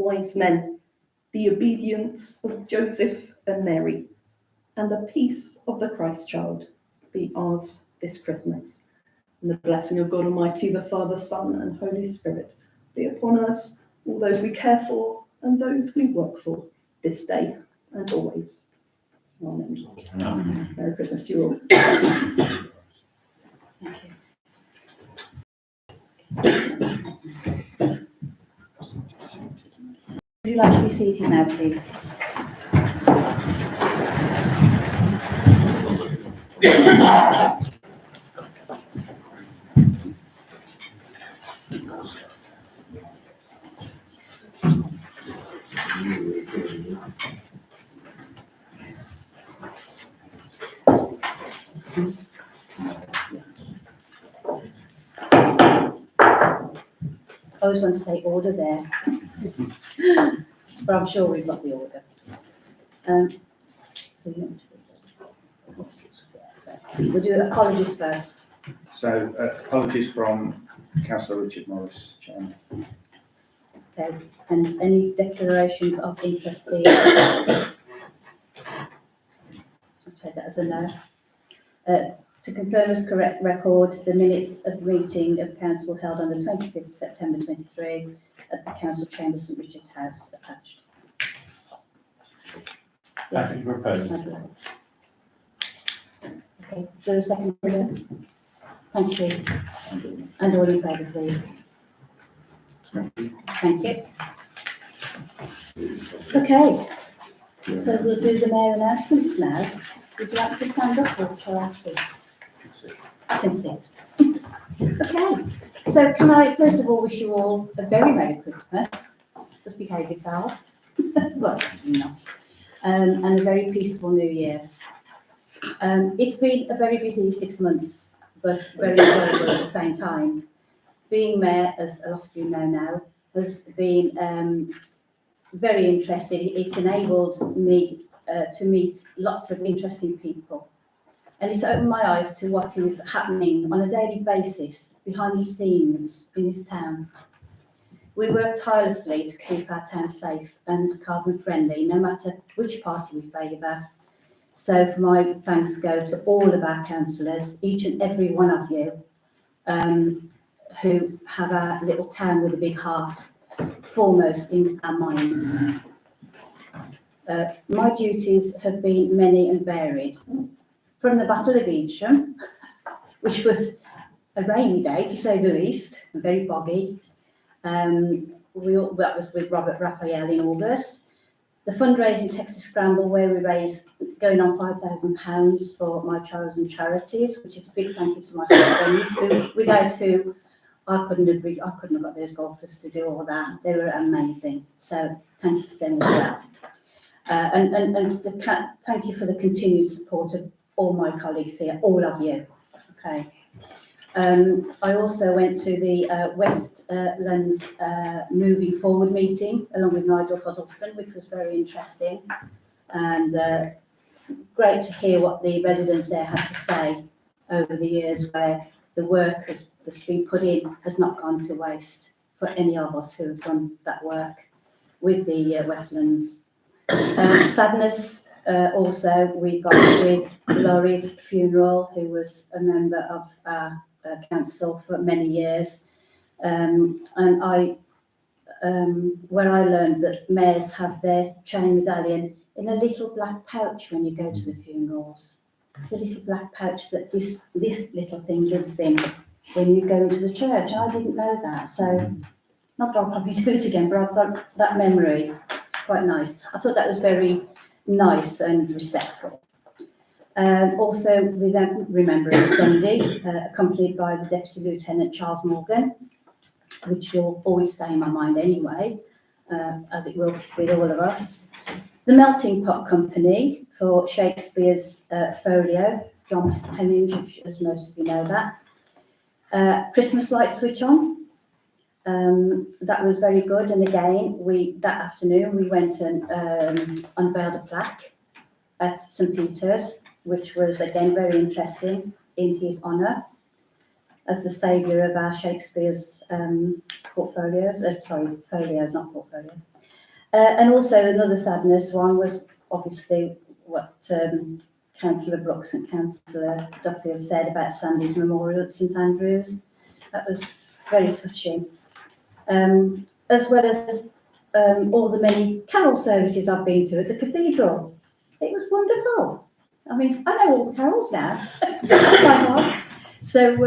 wise men, the obedience of Joseph and Mary, and the peace of the Christ child be ours this Christmas. And the blessing of God Almighty, the Father, Son, and Holy Spirit be upon us, all those we care for, and those we work for, this day and always. Amen. Amen. Merry Christmas to you all. Thank you. Would you like to be seated now, please? I always want to say order there, but I'm sure we've got the order. So you want to we'll do apologies first. So apologies from Councillor Richard Morris, Chairman. Okay. And any declarations of interest, please? I'll take that as a no. To confirm as correct record, the minutes of the meeting of council held on the 25th of September 23 at the council chamber, St Richard's House, attached. Yes. Happy to propose. Okay, is there a second? Thank you. And all in favour, please. Thank you. Okay, so we'll do the mayor announcements now. Would you like to stand up or shall I sit? I can sit. Okay, so can I first of all wish you all a very Merry Christmas. Just behave yourselves. Well, not. And a very peaceful New Year. It's been a very busy 6 months, but very enjoyable at the same time. Being mayor, as a lot of you know now, has been very interesting. It's enabled me to meet lots of interesting people. And it's opened my eyes to what is happening on a daily basis behind the scenes in this town. We work tirelessly to keep our town safe and carbon friendly, no matter which party we favour. So for my thanks go to all of our councillors, each and every one of you, who have our little town with a big heart foremost in our minds. My duties have been many and varied. From the Battle of Evesham, which was a rainy day to say the least, and very boggy. That was with Robert Raphael in August. The fundraising Texas Scramble, where we raised going on £5,000 for my chosen charities, which is a big thank you to my husband, without who I couldn't have got those golfers to do all that. They were amazing. So thank you to them as well. Thank you for the continued support of all my colleagues here, all of you. Okay. I also went to the Westlands Moving Forward meeting along with Nigel Huddleston, which was very interesting and great to hear what the residents there had to say over the years, where the work that's been put in has not gone to waste for any of us who have done that work with the Westlands. Sadness. Also, we got with Laurie's funeral, who was a member of our council for many years, and where I learned that mayors have their chain medallion in a little black pouch when you go to the funerals. It's a little black pouch that this little thing gives in when you go into the church, and I didn't know that. So, not that I'll probably do it again, but I've got that memory. It's quite nice. I thought that was very nice and respectful. Also, Remembrance Sunday, accompanied by the Deputy Lieutenant Charles Morgan, which will always stay in my mind anyway, as it will with all of us. The Melting Pot Company for Shakespeare's Folio, John Hemmings, as most of you know that. Christmas light switch on. That was very good, and again, that afternoon we went and unveiled a plaque at St Peter's, which was again very interesting in his honour as the saviour of our Shakespeare's folios, not portfolios. And also another sadness one was obviously what Councillor Brooks and Councillor Duffy have said about Sandy's memorial at St Andrews. That was very touching. As well as all the many carol services I've been to at the cathedral. It was wonderful. I mean, I know all the carols now by heart. So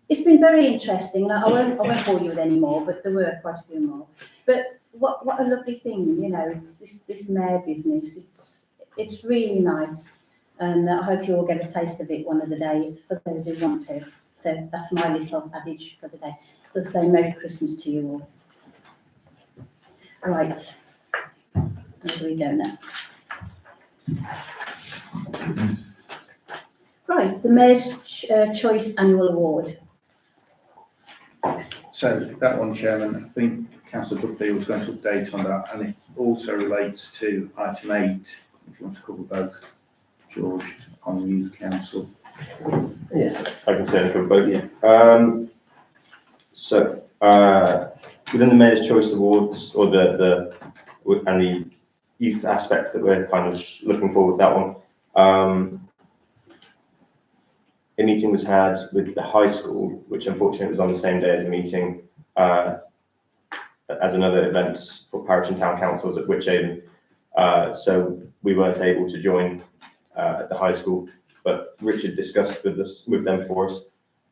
it's been very interesting. I won't bore you with any more, but there were quite a few more. But what a lovely thing, you know, it's this mayor business. It's really nice. And I hope you all get a taste of it one of the days for those who want to. So that's my little adage for the day. I'll say Merry Christmas to you all. Right, where do we go now? Right, the Mayor's Choice Annual Award. So that one, Chairman, I think Councillor Duffy was going to update on that, and it also relates to item 8, if you want to cover both, George, on the Youth Council. Yes, I can certainly cover both. Yeah. So within the Mayor's Choice Awards, or the youth aspect that we're kind of looking for with that one, a meeting was had with the high school, which unfortunately was on the same day as a meeting as another event for parish and town councils at Wychavon. So we weren't able to join at the high school, but Richard discussed with them for us,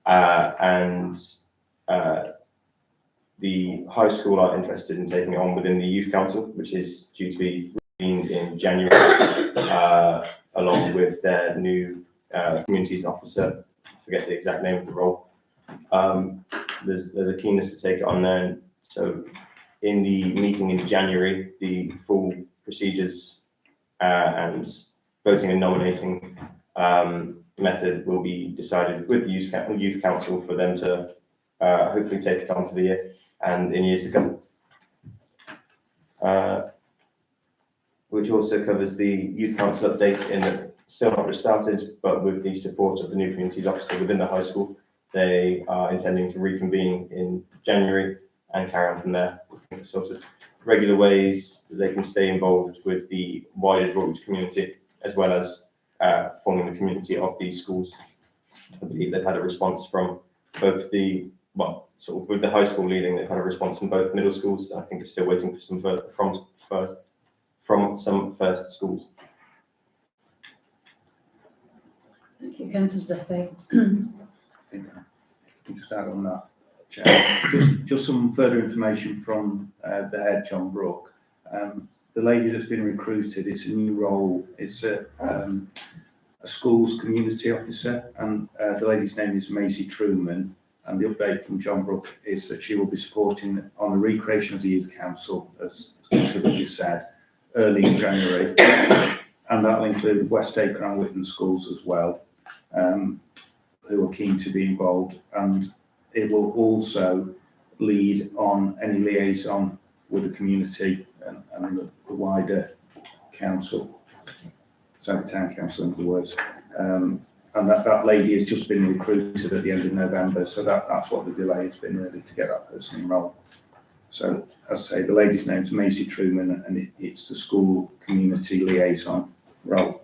and the high school are interested in taking it on within the youth council, which is due to be convened in January, along with their new communities officer. I forget the exact name of the role. There's a keenness to take it on there. So in the meeting in January, the full procedures and voting and nominating method will be decided with the youth council for them to hopefully take it on for the year and in years to come. Which also covers the youth council update in that still not restarted, but with the support of the new communities officer within the high school, they are intending to reconvene in January and carry on from there. Sort of regular ways that they can stay involved with the wider Droitwich community, as well as forming the community of these schools. I believe they've had a response from both sort of with the high school leading, they've had a response from both middle schools. I think are still waiting for some further from some first schools. Thank you, Councillor Duffy. I think I can just add on that, Chair. just some further information from the head, John Brooke. The lady that's been recruited, it's a new role. It's a schools community officer, and the lady's name is Maisie Truman. And the update from John Brooke is that she will be supporting on the recreation of the Youth Council, as Councillor said, early in January, and that'll include West Acre and Whitton schools as well, who are keen to be involved, and it will also lead on any liaison with the community and the wider council, so the town council in other words, and that lady has just been recruited at the end of November, so that's what the delay has been really, to get that person enrolled. So, as I say, the lady's name's Maisie Truman, and it's the school community liaison role.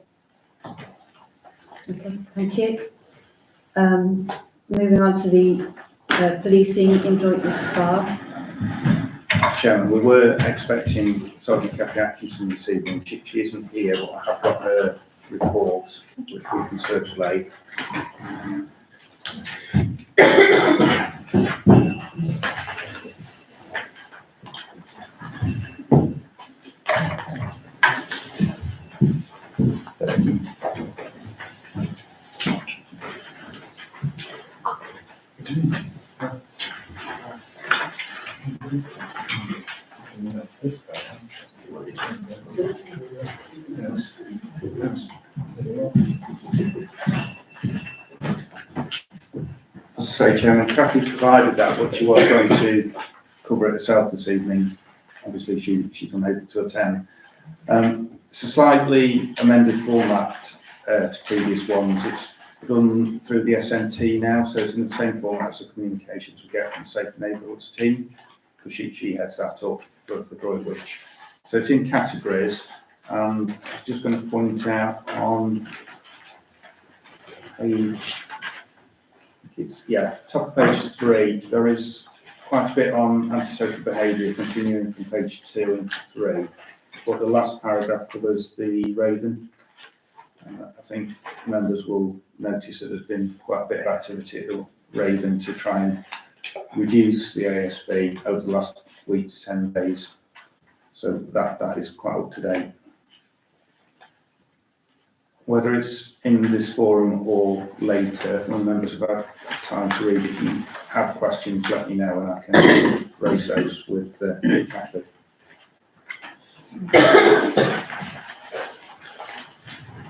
Okay, thank you. Moving on to the policing in Droitwich Park. Chairman, we were expecting Sergeant Kathy Atkinson this evening. She isn't here, but I have got her report, which we can circulate. As I say, Chairman, Kathy provided that, but she was going to cover it herself this evening. Obviously, she's unable to attend. It's a slightly amended format to previous ones. It's done through the SNT now, so it's in the same format as the communications we get from the Safe Neighbourhoods team, because she heads that up for Droitwich. So it's in categories, and I'm just going to point out on top of page 3, there is quite a bit on antisocial behaviour, continuing from page 2 into 3. But the last paragraph covers the Raven. I think members will notice that there's been quite a bit of activity at the Raven to try and reduce the ASB over the last week to 10 days. So that is quite up to date. Whether it's in this forum or later, when members have had time to read, if you have questions, let me know and I can raise those with Cathy.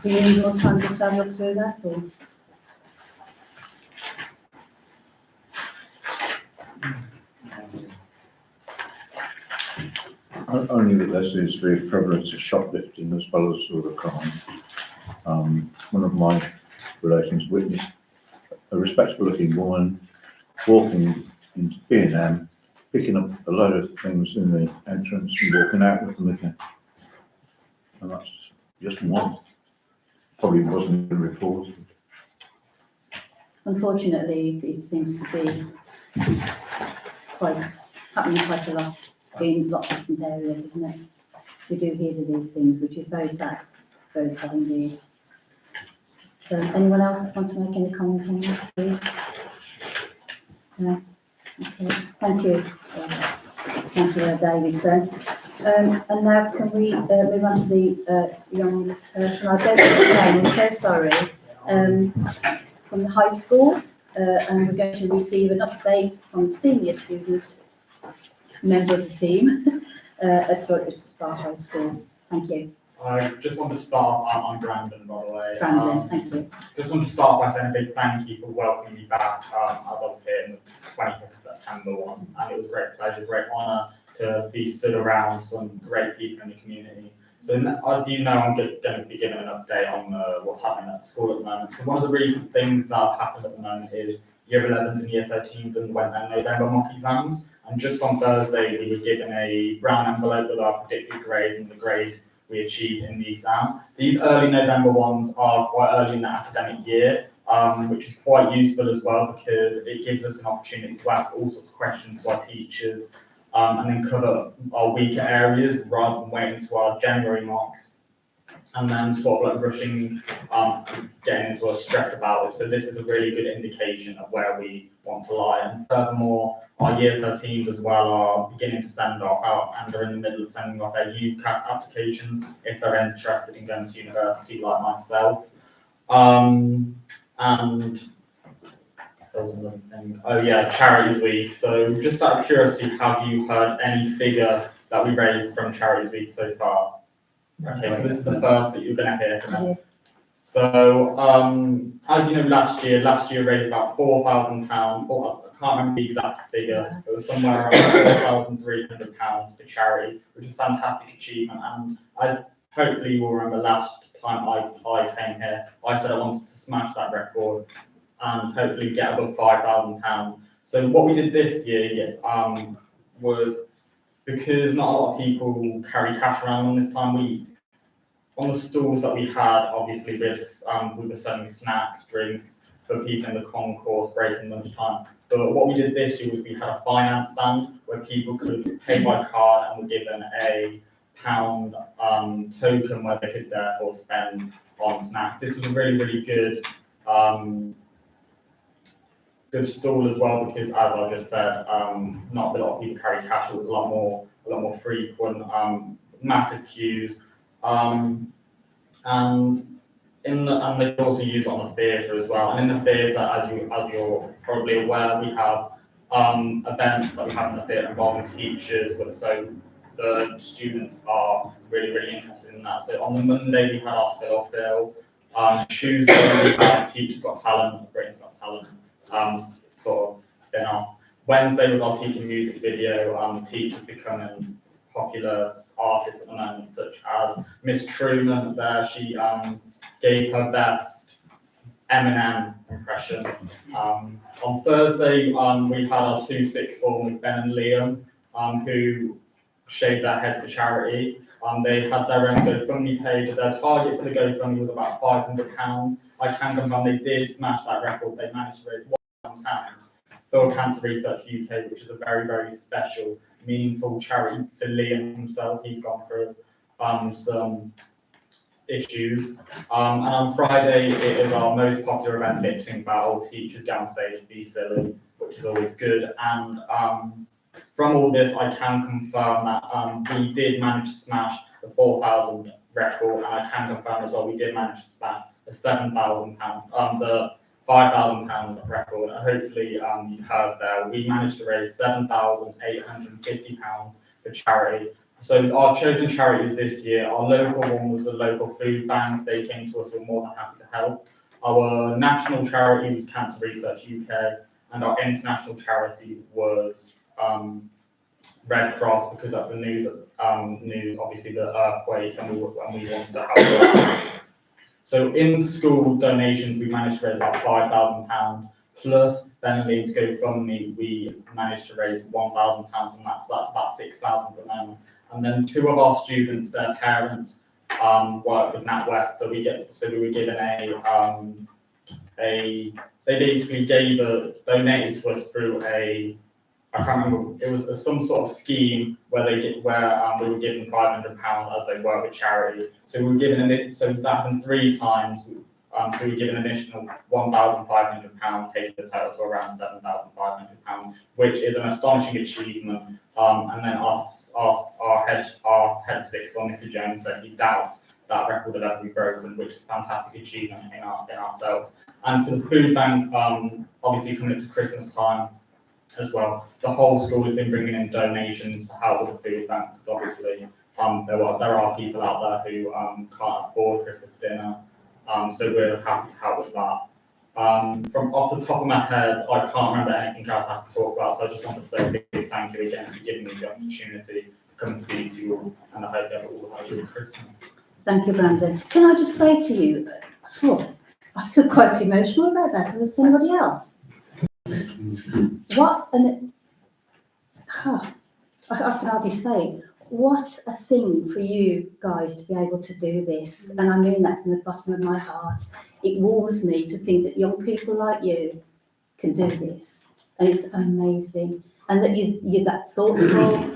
Do you need more time just to have a look through that, or? Only that there seems to be a prevalence of shoplifting as well as other crime. One of my relations witnessed a respectable looking woman walking into B&M, picking up a load of things in the entrance and walking out with them again. And that's just one. Probably wasn't even reported. Unfortunately, it seems to be happening quite a lot in lots of different areas, isn't it? We do hear of these things, which is very sad indeed. So, anyone else want to make any comment on that, please? No? Okay, thank you, Councillor Davidson. And now can we move on to the young person? I don't know the name, I'm so sorry. From the high school, and we're going to receive an update from senior student, member of the team at Spa High School. Thank you. I just wanted to start, I'm Brandon, by the way. Brandon, thank you. Just wanted to start by saying a big thank you for welcoming me back, as I was here in the 25th of September one, and it was a great pleasure, great honour to be stood around some great people in the community. So as you know, I'm just going to be giving an update on what's happening at the school at the moment. So one of the recent things that have happened at the moment is Year 11s and Year 13s underwent their November mock exams, and just on Thursday we were given a brown envelope with our predicted grades and the grade we achieved in the exam. These early November ones are quite early in the academic year, which is quite useful as well because it gives us an opportunity to ask all sorts of questions to our teachers and then cover our weaker areas rather than waiting to our January marks and then sort of like rushing, getting into a stress about it. So this is a really good indication of where we want to lie. And furthermore, our Year 13s as well are beginning to send off out and are in the middle of sending off their UCAS applications if they're interested in going to university like myself. And there was another thing. Oh yeah, Charities Week. So just out of curiosity, have you heard any figure that we raised from Charities Week so far? Okay, so this is the first that you're going to hear from us. So, as you know, last year raised about £4,000. I can't remember the exact figure. It was somewhere around £4,300 for charity, which is a fantastic achievement. And as hopefully you will remember, last time I came here, I said I wanted to smash that record and hopefully get above £5,000. So what we did this year was, because not a lot of people carry cash around on this time, on the stalls that we had, obviously we were selling snacks, drinks for people in the concourse, break and lunchtime. But what we did this year was we had a finance stand where people could pay by card and were given a £1 token where they could therefore spend on snacks. This was a really, really good good stall as well because, as I just said, not a lot of people carry cash. It was a lot more frequent, massive queues. And they could also use it on the theatre as well. And in the theatre, as you're probably aware, we have events that we have in the theatre involving teachers, so the students are really, really interested in that. So on the Monday we had our Spill or Fill. Tuesday we had Teachers Got Talent, Britain's Got Talent, sort of spin-off. Wednesday was our teacher music video. Teachers becoming popular artists at the moment, such as Miss Truman there. She gave her best Eminem impression. On Thursday, we had our 2 sixth form with Ben and Liam, who shaved their heads for charity. They had their own GoFundMe page. Their target for the GoFundMe was about £500. I can confirm they did smash that record. They managed to raise £1,000 for Cancer Research UK, which is a very, very special, meaningful charity for Liam himself. He's gone through some issues. And on Friday, it is our most popular event, lip sync battle. Teachers get on stage, be silly, which is always good. And from all this, I can confirm that we did manage to smash the 4,000 record, and I can confirm as well we did manage to smash the £7,000, the £5,000 record. And hopefully you heard there, we managed to raise £7,850 for charity. So our chosen charities this year, our local one was the local food bank. They came to us, we were more than happy to help. Our national charity was Cancer Research UK, and our international charity was Red Cross, because of the news, obviously the earthquakes, and we wanted to help them. So in school donations, we managed to raise about £5,000, plus then in Liam's GoFundMe, we managed to raise £1,000 from that, so that's about £6,000 for them. And then two of our students, their parents, work with NatWest, so we were given they basically donated to us through I can't remember, it was some sort of scheme where we were given £500 as they work with charity. So we were given so that happened 3 times. So we were given an additional £1,500, taking the total to around £7,500, which is an astonishing achievement. And then our head sixth, Mr. Jones, said he doubts that record will ever be broken, which is a fantastic achievement in ourselves. And for the food bank, obviously coming up to Christmas time as well, the whole school has been bringing in donations to help with the food bank, because obviously there are people out there who can't afford Christmas dinner. So we're happy to help with that. From off the top of my head, I can't remember anything else I have to talk about, so I just wanted to say a big thank you again for giving me the opportunity to come and speak to you all, and I hope you all have a good Christmas. Thank you, Brandon. Can I just say to you, I feel quite emotional about that. Was anybody else? I can hardly say. What a thing for you guys to be able to do this. And I mean that from the bottom of my heart. It warms me to think that young people like you can do this. And it's amazing. And that you're that thoughtful,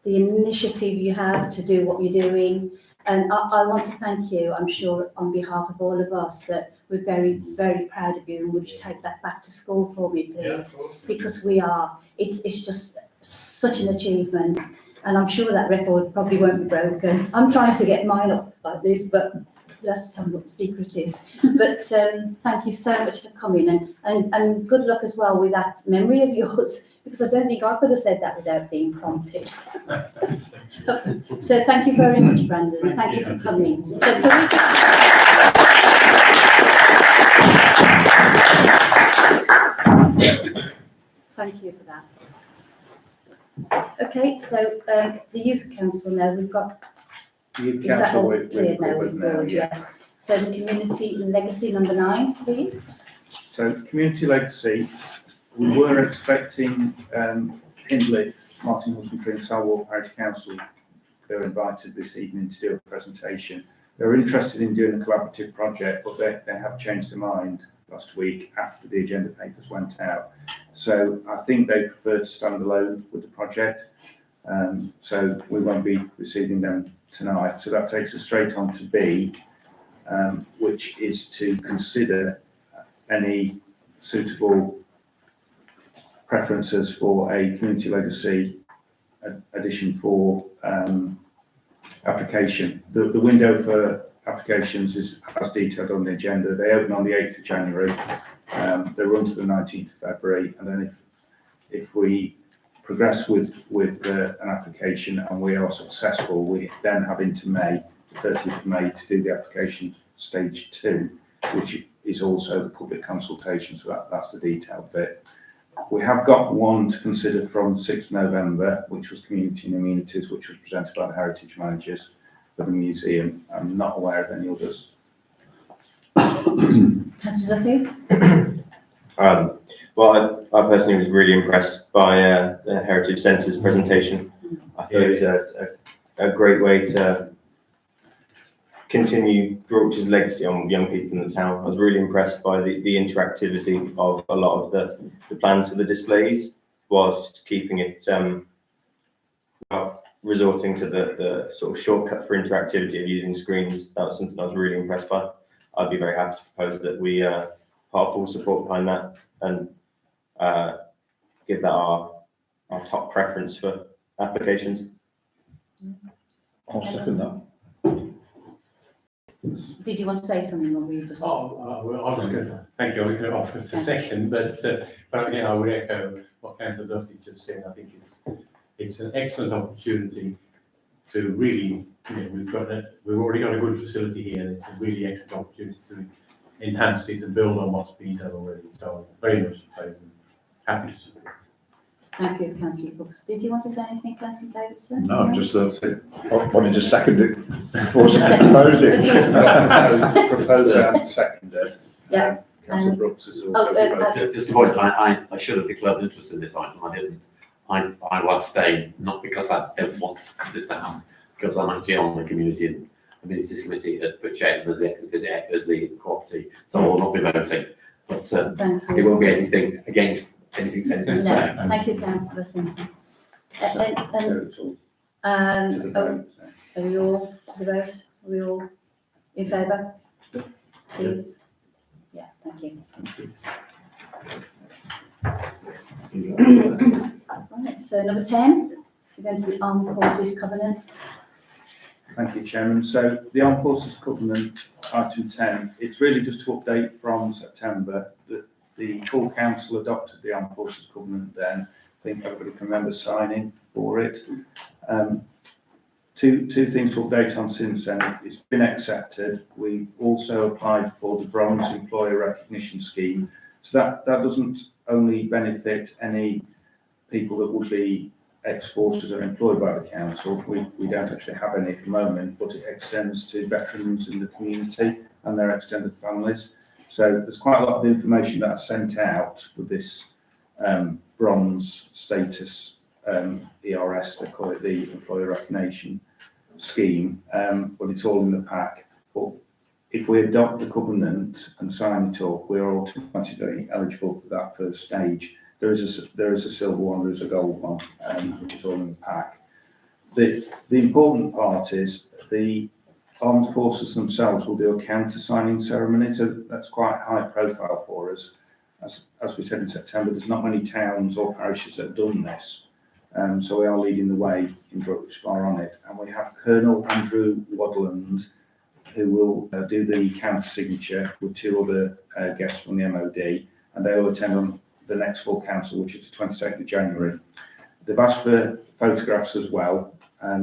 the initiative you have to do what you're doing. And I want to thank you, I'm sure, on behalf of all of us, that we're very, very proud of you. And would you take that back to school for me, please? Yeah, because we are. It's just such an achievement, and I'm sure that record probably won't be broken. I'm trying to get mine up like this, but you'll have to tell me what the secret is. But thank you so much for coming, and good luck as well with that memory of yours, because I don't think I could have said that without being prompted. So thank you very much, Brandon. Thank you for coming. So can we just... Thank you for that. Okay, so the Youth Council now, we've got... Youth Council, we're with board, yeah. So the Community Legacy number 9, please. So Community Legacy, we were expecting Hindley, Martin Hudson Tree and Salwell Parish Council, they're invited this evening to do a presentation. They're interested in doing a collaborative project, but they have changed their mind last week after the agenda papers went out. So I think they prefer to stand alone with the project. So we won't be receiving them tonight. So that takes us straight on to B, which is to consider any suitable preferences for a Community Legacy addition for application. The window for applications is as detailed on the agenda. They open on the 8th of January. They run to the 19th of February, and then if we progress with an application and we are successful, we then have into May, the 30th of May, to do the application stage 2, which is also the public consultation. So that's the detailed bit. We have got one to consider from 6th November, which was Community and Amenities, which was presented by the Heritage Managers for the museum. I'm not aware of any others. Councillor Duffy? Well, I personally was really impressed by the Heritage Centre's presentation. I thought it was a great way to continue Brookshires' legacy on young people in the town. I was really impressed by the interactivity of a lot of the plans for the displays, whilst keeping it resorting to the sort of shortcut for interactivity of using screens. That was something I was really impressed by. I'd be very happy to propose that we have full support behind that and give that our top preference for applications. I'll second that. Did you want to say something, or were you just? Well, I was going to, thank you, I was going to offer a second, but again, I would echo what Councillor Duffy just said. I think it's an excellent opportunity to really, we've already got a good facility here, and it's a really excellent opportunity to enhance it and build on what's been done already. So very much in favour, happy to support. Thank you, Councillor Brooks. Did you want to say anything, Councillor Davidson? No, just I wanted to second it before I proposed it. Propose and seconded. Yeah. Councillor Brooks has also spoken. Just a point, I should have declared interest in this item, I didn't. I will abstain, not because I don't want this to happen, because I'm actually on the community and amenities committee at Cheltenham as the property, so I will not be voting. But Thank there you. won't be anything against anything said in this. No, thank you, Councillor Simpson. So it's all to the Oh, vote. are we all to the vote? Are we all in favour? Please? Yeah, thank you. Right, so number 10, we're going to the Armed Forces Covenant. Thank you, Chairman. So the Armed Forces Covenant, item 10, it's really just to update from September that the full council adopted the Armed Forces Covenant then. I think everybody can remember signing for it. Two things to update on since then. It's been accepted. We've also applied for the Bronze Employer Recognition Scheme. So that doesn't only benefit any people that would be ex-forces or employed by the council. We don't actually have any at the moment, but it extends to veterans in the community and their extended families. So there's quite a lot of information that I sent out with this bronze status ERS, they call it the Employer Recognition Scheme, but it's all in the pack. But if we adopt the covenant and sign it up, we're automatically eligible for that first stage. There is a silver one, there is a gold one, which is all in the pack. The important part is the armed forces themselves will do a counter-signing ceremony, so that's quite high profile for us. As we said in September, there's not many towns or parishes that have done this, so we are leading the way in Brookshire on it. And we have Colonel Andrew Wadland, who will do the counter-signature with two other guests from the MOD, and they will attend on the next full council, which is the 22nd of January. They've asked for photographs as well,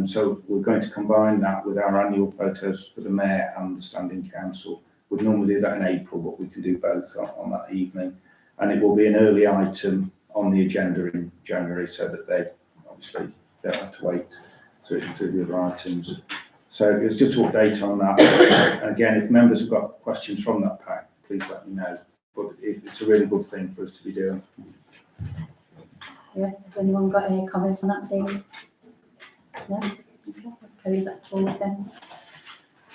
so we're going to combine that with our annual photos for the mayor and the standing council. We'd normally do that in April, but we can do both on that evening, and it will be an early item on the agenda in January, so that they obviously don't have to wait through the other items. So it's just to update on that. Again, if members have got questions from that pack, please let me know. But it's a really good thing for us to be doing. Yeah, has anyone got any comments on that, please? No? Okay, I'll carry that forward then.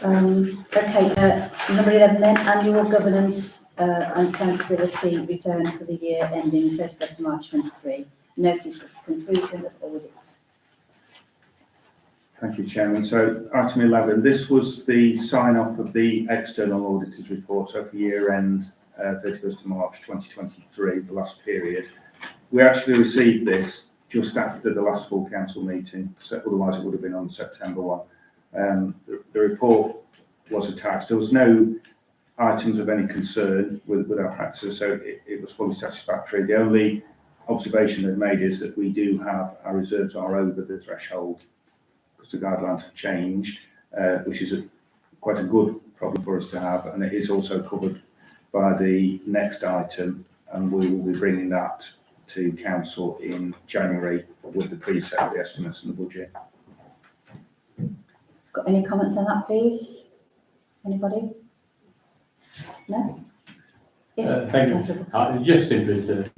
Okay, number 11 then, annual governance and accountability return for the year ending 31st of March 23. Notice of conclusion of audit. Thank you, Chairman. So item 11, this was the sign-off of the external auditors report, so for year end 31st of March 2023, the last period. We actually received this just after the last full council meeting, so otherwise it would have been on September 1. The report was attached. There was no items of any concern with our practices, so it was fully satisfactory. The only observation they've made is that we do have, our reserves are over the threshold because the guidelines have changed, which is quite a good problem for us to have, and it is also covered by the next item, and we will be bringing that to council in January with the preset of the estimates and the budget. Got any comments on that, please? Anybody? No? Yes. Thank Councillor you. Just simply to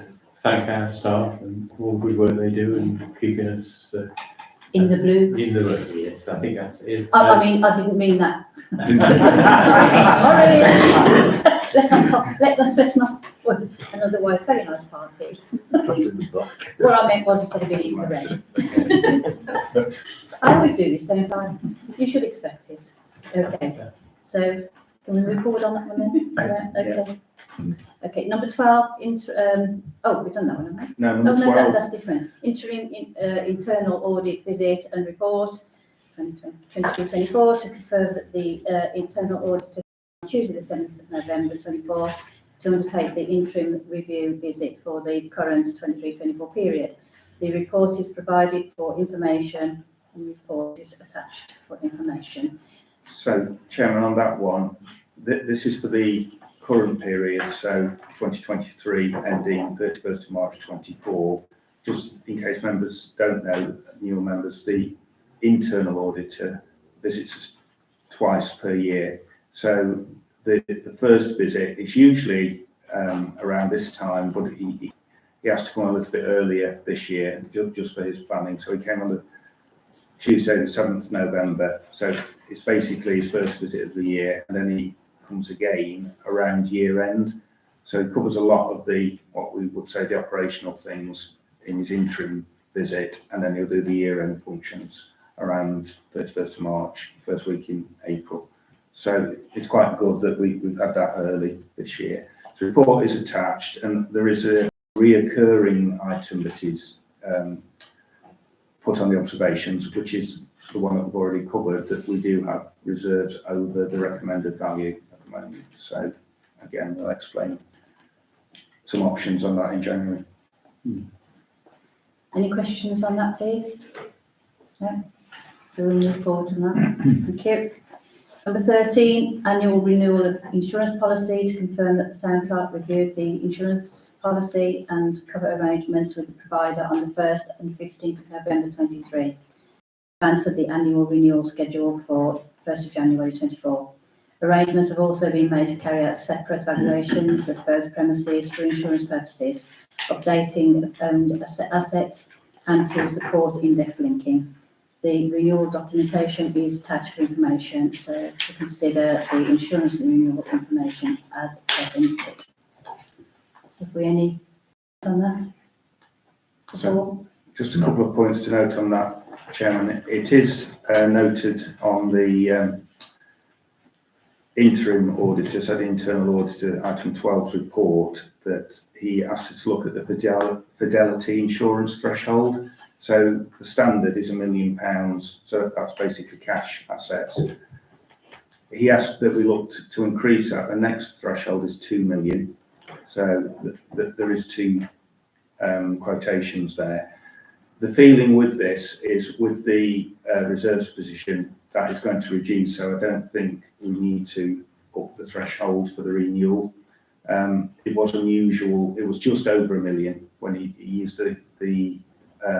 thank our staff and all the good work they do and keeping us In the blue. In the room, yes, I think that's it. I mean, I didn't mean that. Sorry. Let's not, well, an otherwise very nice party. What I meant was instead of being in the red. I always do this, don't I? You should expect it. Okay, so can we move forward on that one then? Yeah, okay. Okay, number 12, oh, we've done that one, haven't we? No, Oh, number no, 12. that's different. Interim internal audit visit and report 2023-24 to confirm that the internal auditor Tuesday the 7th of November 24 to undertake the interim review visit for the current 23-24 period. The report is provided for information and report is attached for information. So, Chairman, on that one, this is for the current period, so 2023 ending 31st of March 24. Just in case members don't know, new members, the internal auditor visits us twice per year. So the first visit is usually around this time, but he has to come a little bit earlier this year just for his planning. So he came on the Tuesday the 7th of November. So it's basically his first visit of the year, and then he comes again around year end. So he covers a lot of the, what we would say, the operational things in his interim visit, and then he'll do the year end functions around 31st of March, first week in April. So it's quite good that we've had that early this year. The report is attached, and there is a reoccurring item that is put on the observations, which is the one that we've already covered, that we do have reserves over the recommended value at the moment. So again, we'll explain some options on that in January. Any questions on that, please? No? So we'll move forward on that. Thank you. Number 13, annual renewal of insurance policy to confirm that the town clerk reviewed the insurance policy and cover arrangements with the provider on the 1st and 15th of November 23. Advance of the annual renewal schedule for 1st of January 24. Arrangements have also been made to carry out separate valuations of both premises for insurance purposes, updating owned assets and to support index linking. The renewal documentation is attached for information, so to consider the insurance renewal information as presented. Have we any on that at all? Just a couple of points to note on that, Chairman. It is noted on the interim auditor, so the internal auditor, item 12's report, that he asked us to look at the fidelity insurance threshold. So the standard is £1 million, so that's basically cash assets. He asked that we looked to increase that. The next threshold is 2 million. So there is two quotations there. The feeling with this is with the reserves position, that is going to reduce. So I don't think we need to up the threshold for the renewal. It was unusual. It was just over £1 million when he used the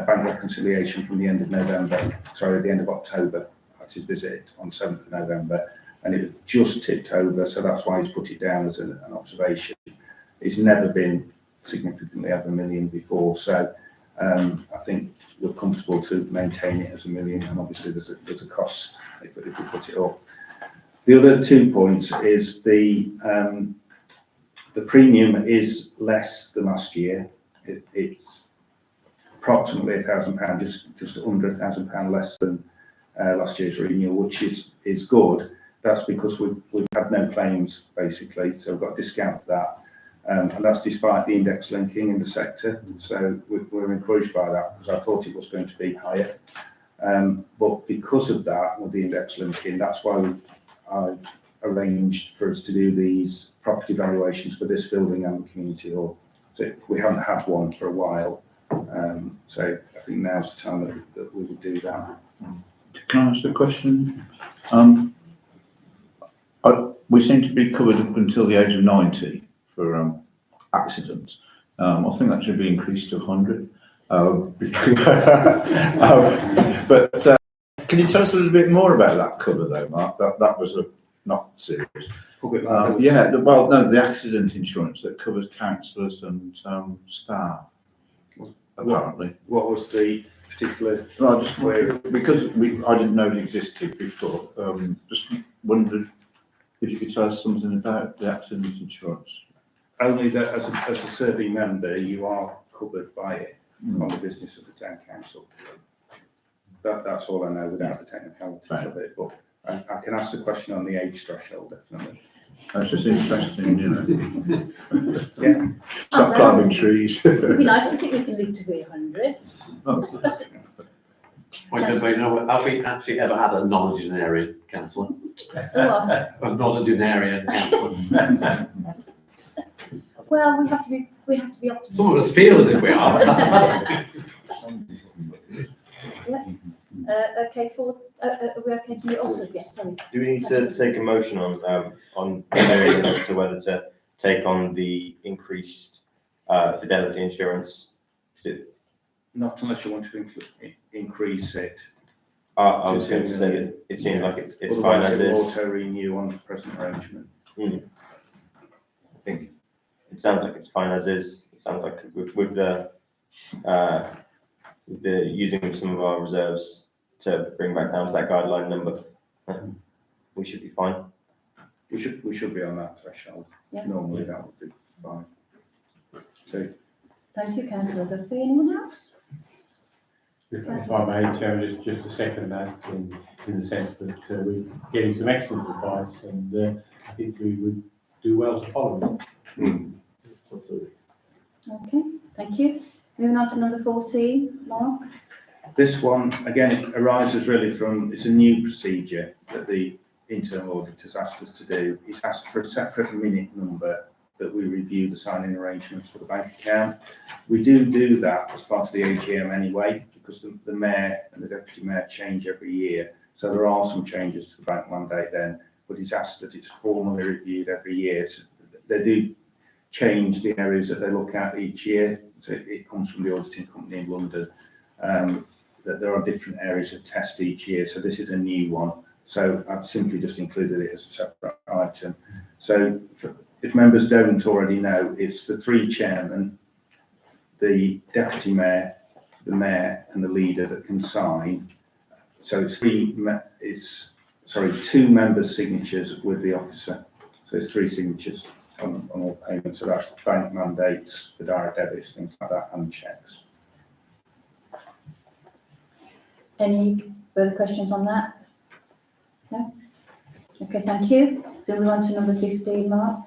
bank reconciliation from the end of the end of October at his visit on 7th of November, and it just tipped over, so that's why he's put it down as an observation. It's never been significantly over £1 million before, so I think we're comfortable to maintain it as £1 million, and obviously there's a cost if we put it up. The other 2 points is the premium is less than last year. It's approximately £1,000, just under £1,000 less than last year's renewal, which is good. That's because we've had no claims basically, so we've got a discount for that, and that's despite the index linking in the sector. So we're encouraged by that, because I thought it was going to be higher, but because of that, with the index linking, that's why I've arranged for us to do these property valuations for this building and the community hall. So we haven't had one for a while. So I think now's the time that we would do that. Can I ask a question? We seem to be covered up until the age of 90 for accidents. I think that should be increased to 100. But can you tell us a little bit more about that cover though, Mark? That was not serious. Yeah, the accident insurance that covers councillors and staff. Apparently. What was the particular No, I just query? because I didn't know it existed before, just wondered if you could tell us something about the accident insurance. Only that as a serving member, you are covered by it on the business of the town council. That's all I know without the technicalities of it, but I can ask the question on the age threshold, definitely. That's just interesting, you know. Yeah. Stop climbing trees. It'd be nice to think we can live to be 100. Oh, That's Have we actually ever had a nonagenarian councillor? the was. A nonagenarian councillor? Well, we have to be optimistic. Some of us feel as if we are, but that's Okay, are we okay to move? Also, yes, sorry. Do we need to take a motion on as to whether to take on the increased fidelity insurance? Is it, Not unless you want to increase it. I was going to say that it seems like it's fine Otherwise as it will is. auto renew on the present arrangement. I think it sounds like it's fine as is. It sounds like with the using of some of our reserves to bring back down to that guideline number, we should be fine. We should be on that threshold. Yeah. Normally that would be fine. So Thank you, Councillor Duffy. Anyone else? If I may, Chairman, just to second that in the sense that we're getting some excellent advice and I think we would do well to follow it. Absolutely. Okay, thank you. Moving on to number 14, Mark. this one, again, it arises really from, it's a new procedure that the internal auditors asked us to do. It's asked for a separate minute number that we review the signing arrangements for the bank account. We do that as part of the AGM anyway, because the mayor and the deputy mayor change every year. So there are some changes to the bank mandate then, but it's asked that it's formally reviewed every year. So they do change the areas that they look at each year. So it comes from the auditing company in London, that there are different areas of test each year. So this is a new one. So I've simply just included it as a separate item. So if members don't already know, it's the three chairmen, the deputy mayor, the mayor and the leader that can sign. So it's two members' signatures with the officer. So it's three signatures on all payments. So that's bank mandates, the direct debits, things like that, and checks. Any further questions on that? No? Okay, thank you. So we on to number 15, Mark.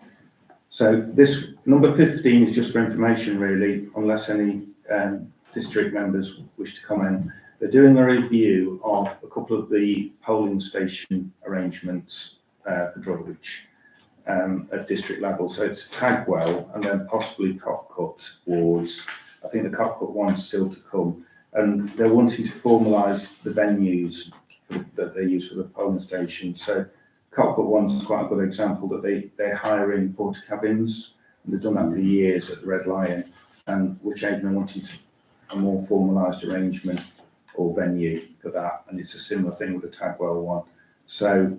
So this number 15 is just for information really, unless any district members wish to comment. They're doing a review of a couple of the polling station arrangements for Droitwich at district level. So it's Tagwell and then possibly Cockcut wards. I think the Cockcut one's still to come. And they're wanting to formalise the venues that they use for the polling station. So Cockcut one's quite a good example that they hire in porta cabins, and they've done that for years at the Red Lion, and which are wanting a more formalised arrangement or venue for that, and it's a similar thing with the Tagwell one. So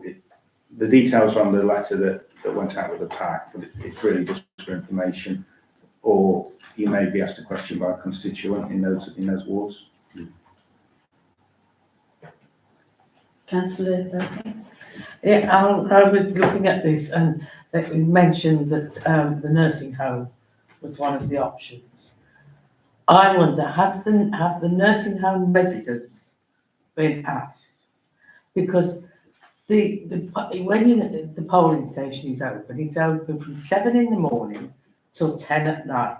the details are on the letter that went out with the pack, but it's really just for information, or you may be asked a question by a constituent in those wards. Councillor Berkeley. Yeah, I was looking at this and it mentioned that the nursing home was one of the options. I wonder, have the nursing home residents been asked? Because when the polling station is open, it's open from 7 in the morning till 10 at night.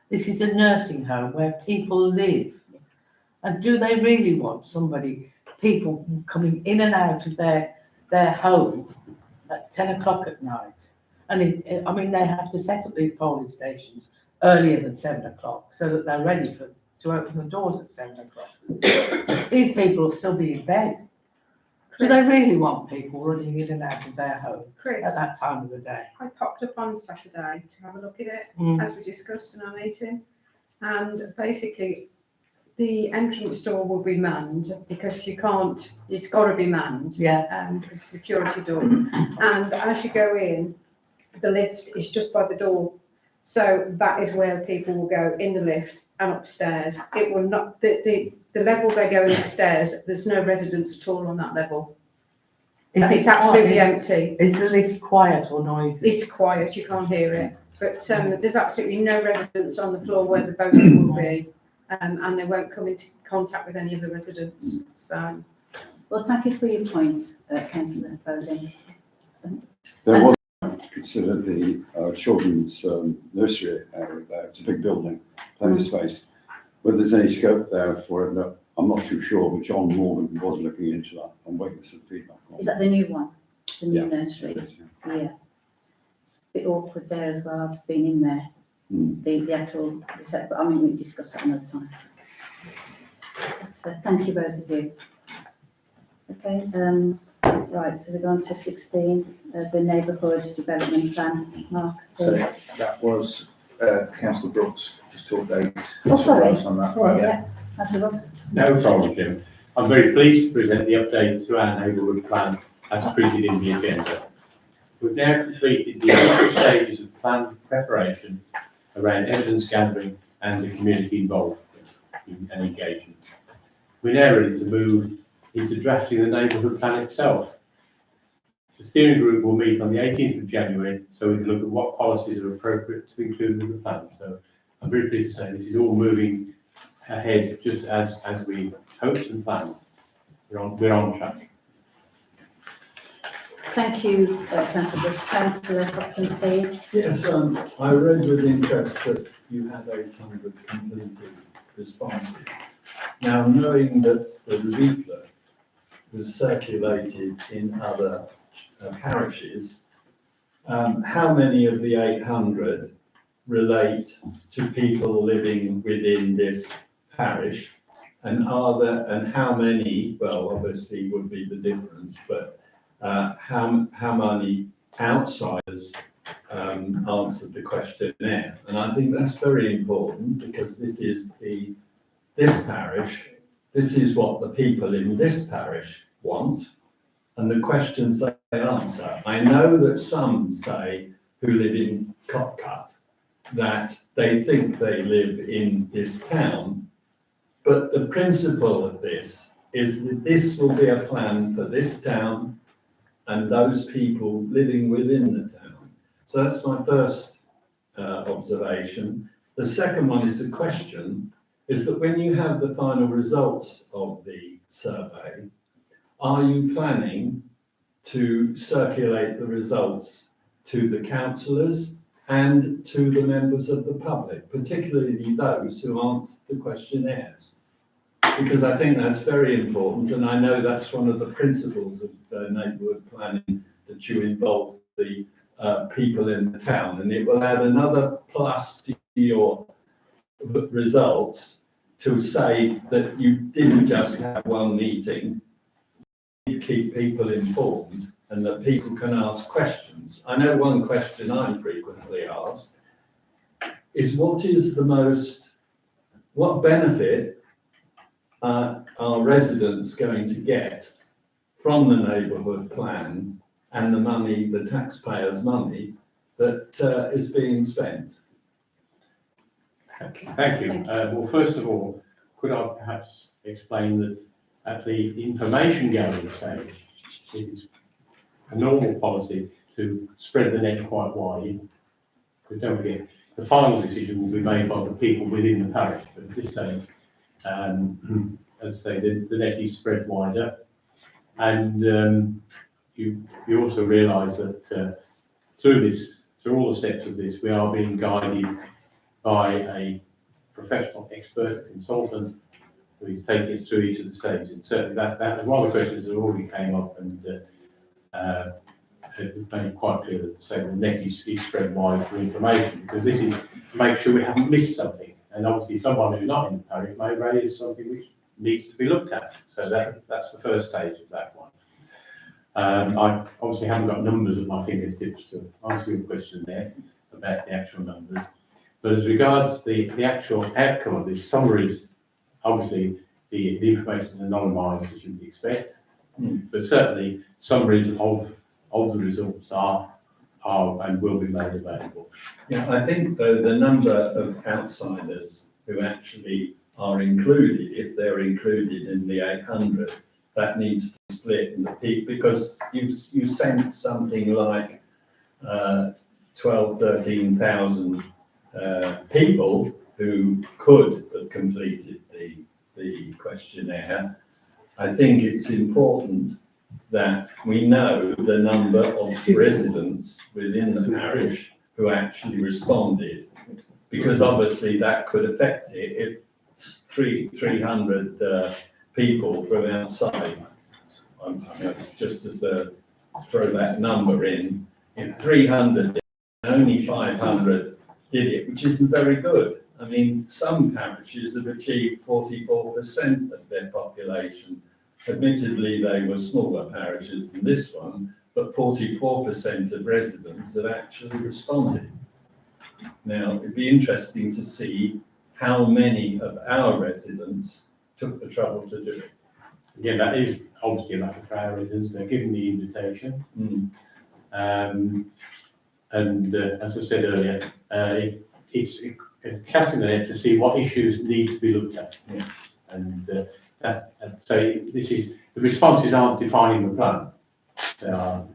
This is a nursing home where people live. And do they really want people coming in and out of their home at 10 o'clock at night? And they have to set up these polling stations earlier than 7 o'clock so that they're ready to open the doors at 7 o'clock. These people will still be in bed. Do they really want people running in and out of their home Chris, at that time of the day? I popped up on Saturday to have a look at it, as we discussed in our meeting, and basically the entrance door will be manned because it's got to be manned. Yeah. Because it's a security door. And as you go in, the lift is just by the door. So that is where people will go in the lift and upstairs. It will not, the the level they're going upstairs, there's no residents at all on that level. Is It's it absolutely quiet? empty. Is the lift quiet or noisy? It's quiet, you can't hear it. But there's absolutely no residents on the floor where the voting will be. And they won't come into contact with any of the residents. So Well, thank you for your point, councillor Bowling. There was considered the children's nursery area there. It's a big building, plenty of space. Whether there's any scope there for it, no, I'm not too sure, but John Morgan was looking into that. I'm waiting for some feedback on Is that the new one? The new Yeah. nursery? Yeah. It's a bit awkward there as well. I've been in there. Mm. The actual reception, but I mean, we discussed that another time. So thank you both of you. Okay, right, so we're on to 16, the neighbourhood development plan. Mark, So please. that was Councillor Brooks, just to update. Oh, sorry. On that. All right, yeah, Councillor Ross. No problem, Jim. I'm very pleased to present the update to our neighbourhood plan as printed in the agenda. We've now completed the initial stages of plan preparation around evidence gathering and the community involvement and engagement. We're now ready to move into drafting the neighbourhood plan itself. The steering group will meet on the 18th of January so we can look at what policies are appropriate to include in the plan. So I'm very pleased to say this is all moving ahead just as we hoped and planned. We're on track. Thank you, Councillor Ross. Councillor Hopkins, please. Yes, I read with interest that you had 800 completed responses. Now, knowing that the leaflet was circulated in other parishes, how many of the 800 relate to people living within this parish? And how many, well, obviously would be the difference, but how many outsiders answered the questionnaire? And I think that's very important because this is this parish, this is what the people in this parish want and the questions they answer. I know that some say who live in Copcut that they think they live in this town, but the principle of this is that this will be a plan for this town and those people living within the town. So that's my first observation. The second one is a question, is that when you have the final results of the survey, are you planning to circulate the results to the councillors and to the members of the public, particularly those who answered the questionnaires? Because I think that's very important, and I know that's one of the principles of neighbourhood planning, that you involve the people in the town, and it will add another plus to your results to say that you didn't just have one meeting, you keep people informed and that people can ask questions. I know one question I'm frequently asked is what benefit are residents going to get from the neighbourhood plan and the money, the taxpayers' money that is being spent? Thank you. Well, first of all, could I perhaps explain that at the information gathering stage, it is a normal policy to spread the net quite wide. Because don't forget, the final decision will be made by the people within the parish. But at this stage, as I say, the net is spread wider. And you also realise that through all the steps of this, we are being guided by a professional expert, a consultant, who is taking us through each of the stages. And certainly that was one of the questions that already came up, and it made it quite clear that the net is spread wide for information, because this is to make sure we haven't missed something. And obviously someone who's not in the parish may raise something which needs to be looked at. So that's the first stage of that one. I obviously haven't got numbers at my fingertips to answer your question there about the actual numbers. But as regards the actual outcome of this, summaries, obviously the information is anonymised as you would expect, but certainly summaries of the results are and will be made available. Yeah, I think though the number of outsiders who actually are included, if they're included in the 800, that needs to be split in the peak, because you sent something like 13,000 people who could have completed the questionnaire. I think it's important that we know the number of residents within the parish who actually responded, because obviously that could affect it. If 300 people from outside, it's just as a throw that number in, if 300 did, only 500 did it, which isn't very good. I mean, some parishes have achieved 44% of their population. Admittedly, they were smaller parishes than this one, but 44% of residents have actually responded. Now, it'd be interesting to see how many of our residents took the trouble to do it. Again, that is obviously a matter for our residents. They're given the invitation. And as I said earlier, it's casting the net to see what issues need to be looked at. Yeah. And so this is, the responses aren't defining the plan. They are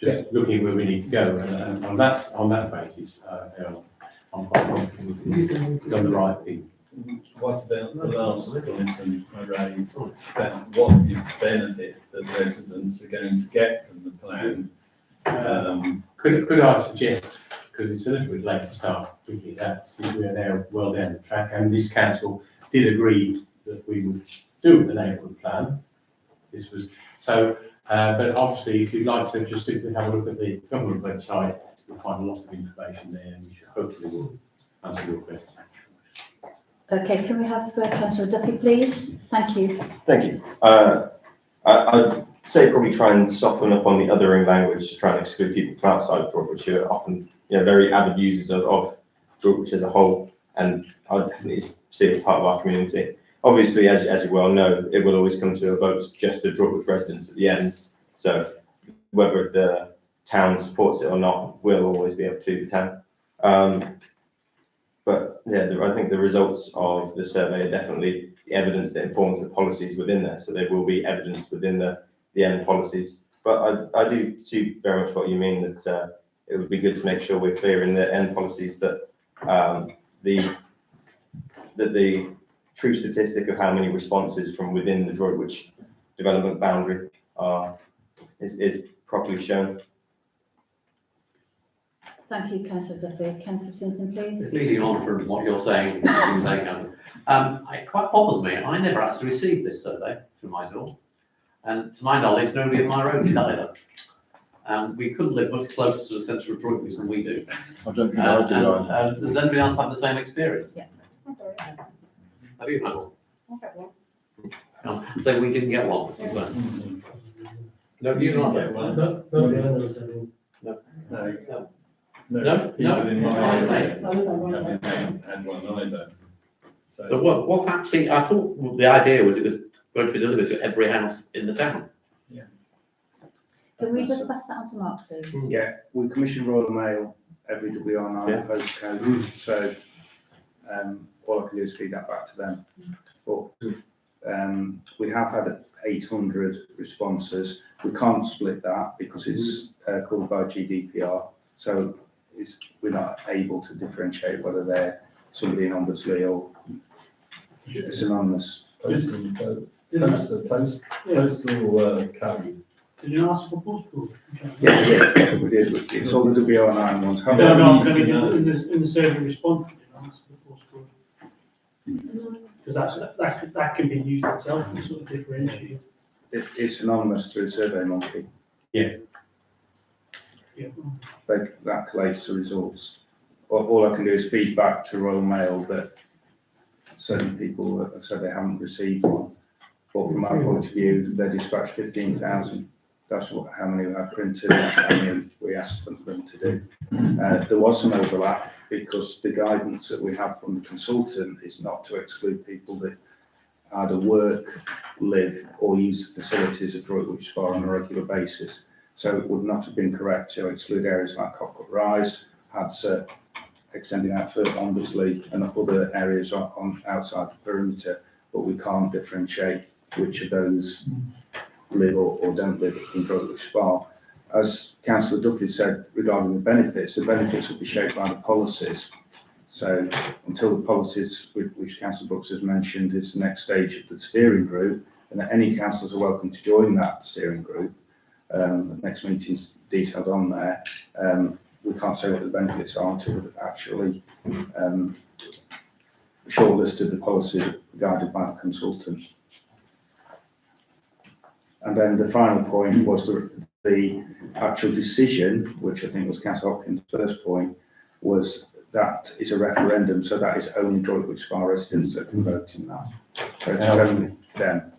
just looking where we need to go. And on that basis, I'm quite confident we've done the right thing. What about the last item I raised, about what is the benefit that residents are going to get from the plan? Could I suggest, because it's a little bit late to start looking at that, we are now well down the track, and this council did agree that we would do a neighbourhood plan. This was so, but obviously, if you'd like to just have a look at the government website, you'll find a lot of information there, and which hopefully will answer your question. Okay, can we have Councillor Duffy, please? Thank you. Thank you. I'd say probably try and soften up on the othering language to try and exclude people from outside Droitwich who are often, very avid users of Droitwich as a whole, and I would definitely see it as part of our community. Obviously, as you well know, it will always come to a vote just of Droitwich residents at the end. So whether the town supports it or not will always be up to the town. But yeah, I think the results of the survey are definitely the evidence that informs the policies within there. So there will be evidence within the end policies. But I do see very much what you mean, that it would be good to make sure we're clear in the end policies that the true statistic of how many responses from within the Droitwich development boundary is properly shown. Thank you, Councillor Duffy. Councillor Sinton, please. Just leading on from what you're saying, it quite bothers me. I never actually received this survey through my door. And to my knowledge, nobody on my road did either. We couldn't live much closer to the centre of Droitwich than we do. I don't think I do either. Does anybody else have the same experience? Yeah. Have you had one? No, so we didn't get one for some time. No, you not get one? No, people in my area No. haven't had one either. So what actually, I thought the idea was it was going to be delivered to every house in the town. Can we just pass that on to Mark, please? Yeah, we commission Royal Mail every WR9 Yeah. postcode, so all I can do is feed that back to them. But we have had 800 responses. We can't split that because it's covered by GDPR, so we're not able to differentiate whether they're somebody in Ombersley or it's anonymous. Postal code. Did you ask for postcode? Yeah, we did. It's all the WR9 ones. No, I mean, in the survey response, did you ask for postcode? Because that can be used itself to sort of differentiate. It's anonymous through SurveyMonkey. Yeah. Yeah. That collates the results. All I can do is feed back to Royal Mail that certain people have said they haven't received one. But from our point of view, they dispatched 15,000. That's how many we had printed, that's how many we asked them to do. There was some overlap because the guidance that we have from the consultant is not to exclude people that either work, live or use the facilities of Droitwich Spa on a regular basis. So it would not have been correct to exclude areas like Cockpit Rise, Hadser, extending out further Ombersley and other areas on outside the perimeter, but we can't differentiate which of those live or don't live in Droitwich Spa. As Councillor Duffy said regarding the benefits will be shaped by the policies. So until the policies, which Councillor Brooks has mentioned, is the next stage of the steering group, and that any councillors are welcome to join that steering group. The next meeting's detailed on there. We can't say what the benefits are until we've actually shortlisted the policies guided by the consultant. And then the final point was the actual decision, which I think was Councillor Hopkins' first point, was that is a referendum, so that is only Droitwich Spa residents that can vote in that. So it's only them.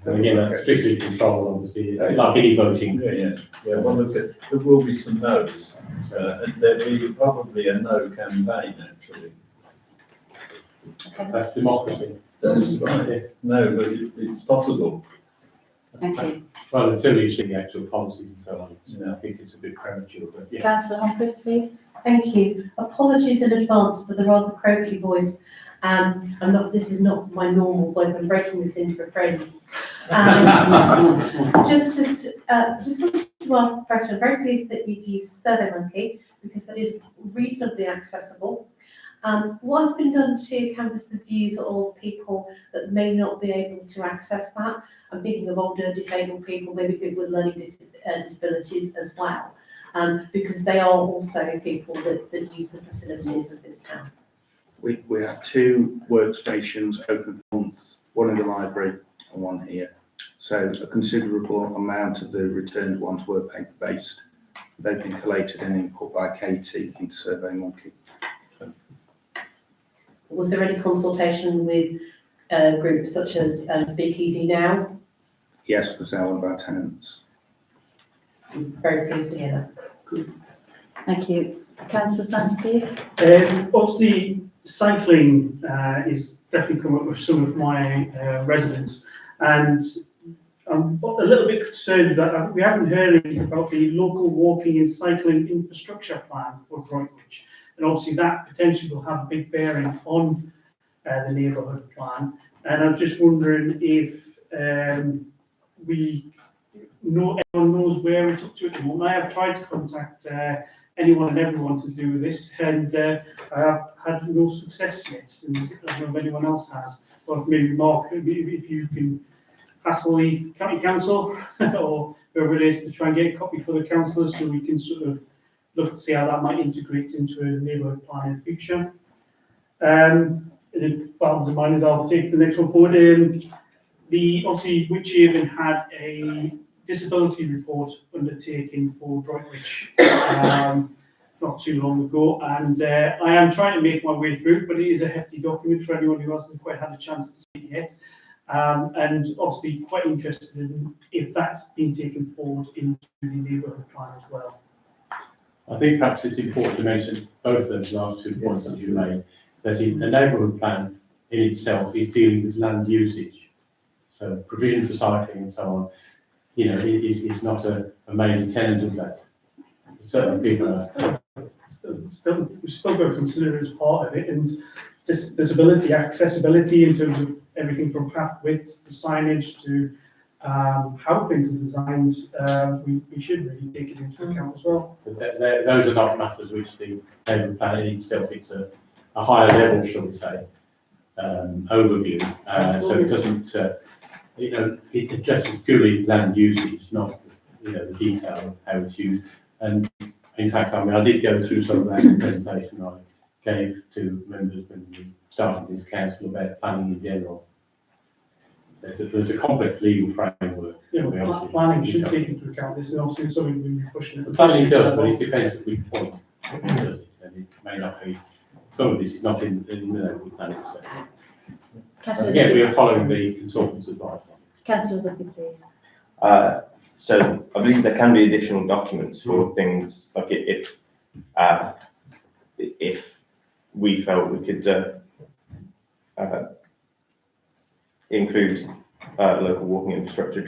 And again, that's strictly controlled, obviously, like any voting. Yeah, well, look, there will be some no's, and there'll be probably a no campaign, actually. That's democracy. That's right, no, but it's possible. Thank you. Well, until you see the actual policies and so on, I think it's a bit premature, but yeah. Councillor Humphries, please. Thank you. Apologies in advance for the rather croaky voice. This is not my normal voice. I'm breaking this into a friend. Just wanted to ask a question. I'm very pleased that you've used SurveyMonkey because that is reasonably accessible. What has been done to canvass the views of people that may not be able to access that? I'm thinking of older disabled people, maybe people with learning disabilities as well, because they are also people that use the facilities of this town. We have 2 workstations open for months, one in the library and one here. So a considerable amount of the returned ones were paper-based. They've been collated and input by Katie into SurveyMonkey. Was there any consultation with groups such as Speakeasy Now? Yes, because they're one of our tenants. I'm very pleased to hear that. Thank you. Councillor France, please. Obviously, cycling is definitely come up with some of my residents, and I'm a little bit concerned that we haven't heard anything about the local walking and cycling infrastructure plan for Droitwich, and obviously that potentially will have a big bearing on the neighbourhood plan. And I was just wondering if everyone knows where it's up to at the moment. I have tried to contact anyone and everyone to do this, and I have had no success yet. And I don't know if anyone else has, or maybe Mark, if you can hassle the county council or whoever it is to try and get a copy for the councillors, so we can sort of look to see how that might integrate into a neighbourhood plan in the future. And if battles in mind, I'll take the next one forward. Obviously, Wychavon had a disability report undertaken for Droitwich not too long ago, and I am trying to make my way through, but it is a hefty document for anyone who hasn't quite had a chance to see it yet. And obviously quite interested in if that's been taken forward into the neighbourhood plan as well. I think perhaps it's important to mention both those last 2 points that you made, that the neighbourhood plan in itself is dealing with land usage. So provision for cycling and so on, is not a major tenant of that. Certainly people are. We've still got to consider it as part of it, and disability, accessibility in terms of everything from path widths to signage to how things are designed, we should really take it into account as well. But those are not matters which the neighbourhood plan in itself, it's a higher level, shall we say, overview. So it doesn't, it addresses purely land usage, not, the detail of how it's used. And in fact, I did go through some of that in the presentation I gave to members when we started this council about planning in general. There's a complex legal framework. Planning should take into account this, and obviously something we'll be pushing it. The planning does, but it depends at which point it does it, and it may not be. Some of this is not in the local plan itself. Again, we are following the consultant's advice. Councillor Duffy, please. So I believe there can be additional documents for things like if we felt we could include local walking infrastructure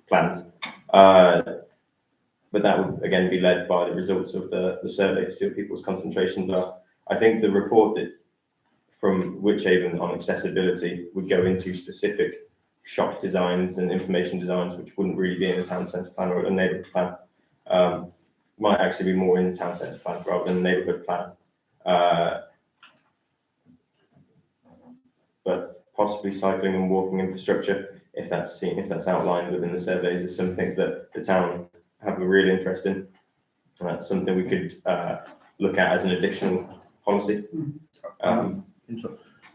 plans, but that would again be led by the results of the survey to see what people's concentrations are. I think the report that from Wychavon on accessibility would go into specific shop designs and information designs, which wouldn't really be in the town centre plan or a neighbourhood plan. Might actually be more in the town centre plan rather than the neighbourhood plan. But possibly cycling and walking infrastructure, if that's outlined within the surveys, is something that the town have a real interest in. And that's something we could look at as an additional policy.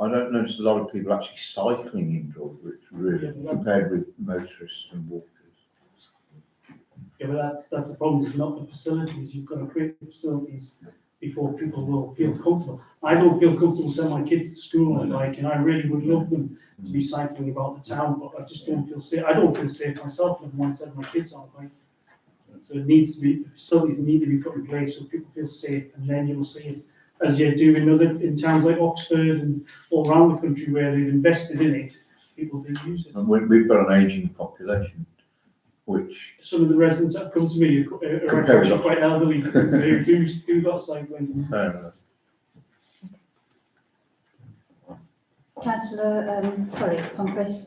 I don't notice a lot of people actually cycling in Broadwich, really, compared with motorists and walkers. Yeah, but that's the problem, it's not the facilities, you've got to create the facilities before people will feel comfortable. I don't feel comfortable sending my kids to school on a bike, and I really would love them to be cycling about the town, but I just don't feel safe. I don't feel safe myself when I send my kids on a bike. So it needs to be, the facilities need to be put in place so people feel safe, and then you will see it, as you do in towns like Oxford and all around the country where they've invested in it, people do use it. And we've got an ageing population, which Some of the residents that come to me are actually quite elderly, who do that cycling. Councillor, Chris.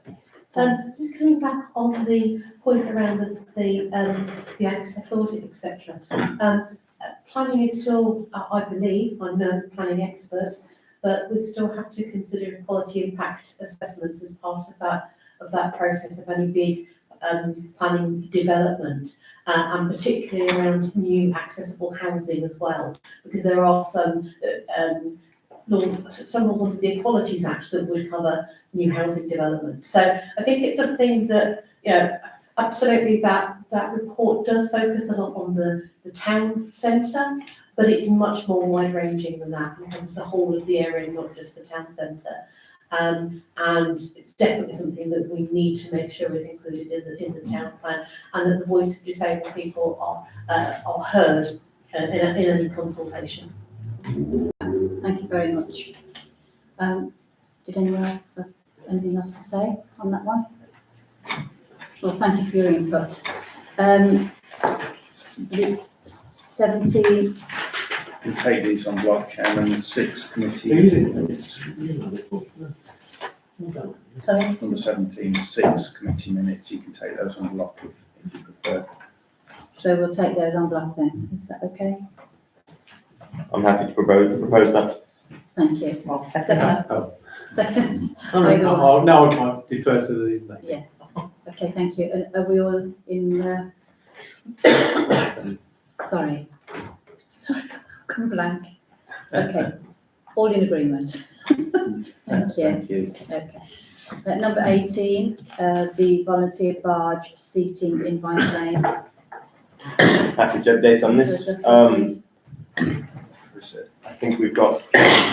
Just coming back on the point around the access audit, etc. Planning is still, I believe, I'm no planning expert, but we still have to consider quality impact assessments as part of that process of any big planning development, and particularly around new accessible housing as well, because there are some laws under the Equalities Act that would cover new housing development. So I think it's something that, absolutely that report does focus a lot on the town centre, but it's much more wide-ranging than that. It covers the whole of the area, not just the town centre. And it's definitely something that we need to make sure is included in the town plan, and that the voice of disabled people are heard in any consultation. Thank you very much. Did anyone else have anything else to say on that one? Well, thank you for your input. The 17. We take these on block, Chairman, the 6 committee minutes. Sorry? Number 17, 6 committee minutes, you can take those on block if you prefer. So we'll take those on block then, is that okay? I'm happy to propose that. Thank you. Second. Second. Sorry, Either one. now I might defer to the. Yeah. Okay, thank you. And are we all in? Sorry, I've gone blank. Okay, all in agreement. Thank you. Thank you. Okay. Number 18, the volunteer barge seating in Vine Lane. Happy to update on this. I think we've got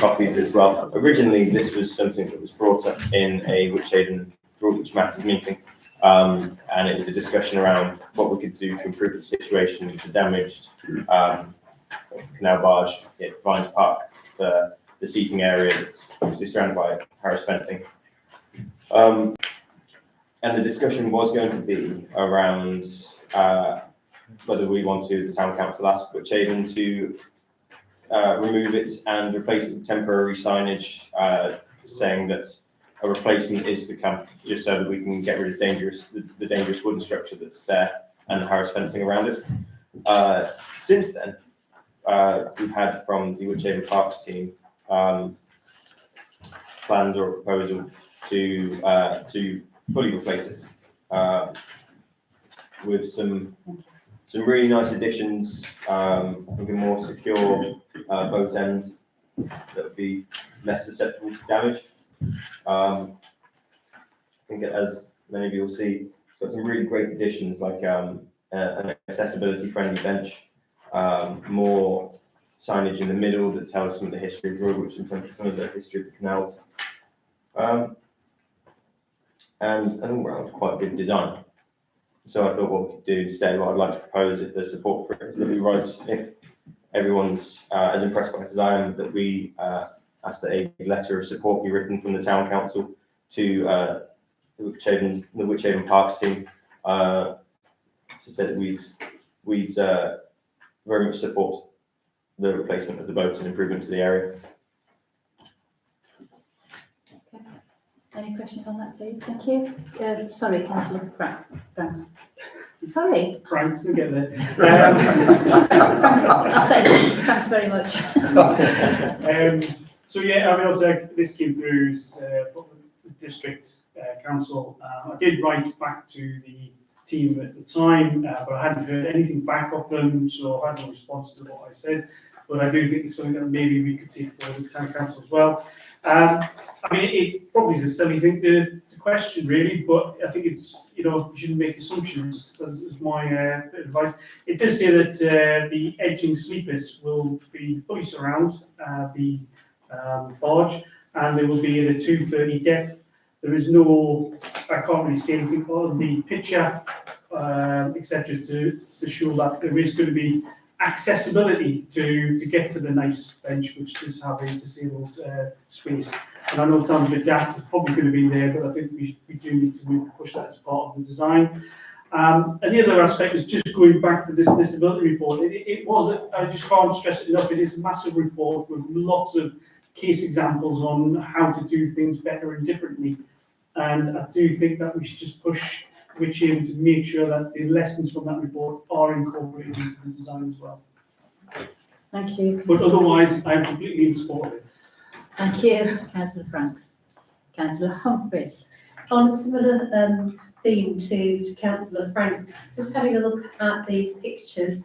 copies as well. Originally, this was something that was brought up in a Wychavon Broadwich Matters meeting, and it was a discussion around what we could do to improve the situation with the damaged canal barge at Vines Park, the seating area that's obviously surrounded by Harris fencing. And the discussion was going to be around whether we want to, as a town council, ask Wychavon to remove it and replace it with temporary signage saying that a replacement is to come, just so that we can get rid of the dangerous wooden structure that's there and the Harris fencing around it. Since then, we've had from the Wychavon Parks team plans or a proposal to fully replace it with some really nice additions. I think a more secure boat end that would be less susceptible to damage. I think as many of you will see, it's got some really great additions like an accessibility friendly bench, more signage in the middle that tells some of the history of Broadwich and some of the history of the canals, and an all round quite good design. So I thought what we could do instead, what I'd like to propose, if there's support for it, is that we write, if everyone's as impressed by it as I am, that we ask that a letter of support be written from the town council to the Wychavon Parks team to say that we'd very much support the replacement of the boat and improvement to the area. Any questions on that, please? Thank you. Sorry, Councillor Franks. Sorry. Franks, we'll get there. I said thanks very much. So yeah, I mean, also this came through the district council. I did write back to the team at the time, but I hadn't heard anything back of them, so I had no response to what I said. But I do think it's something that maybe we could take forward with town council as well. I mean, it probably is a silly thing to question, really, but I think it's, you shouldn't make assumptions, as my advice. It does say that the edging sleepers will be fully surround the barge, and they will be at a 230 depth. There is no, I can't really see anything on the picture, etc., to show that there is going to be accessibility to get to the nice bench, which does have a disabled space. And I know it sounds a bit daft, it's probably going to be there, but I think we do need to push that as part of the design. And the other aspect is just going back to this disability report. It was, I just can't stress it enough, it is a massive report with lots of case examples on how to do things better and differently. And I do think that we should just push Richard to make sure that the lessons from that report are incorporated into the design as well. Thank you. But otherwise, I'm completely in support of it. Thank you, Councillor Franks. Councillor Humphreys. On a similar theme to Councillor Franks, just having a look at these pictures,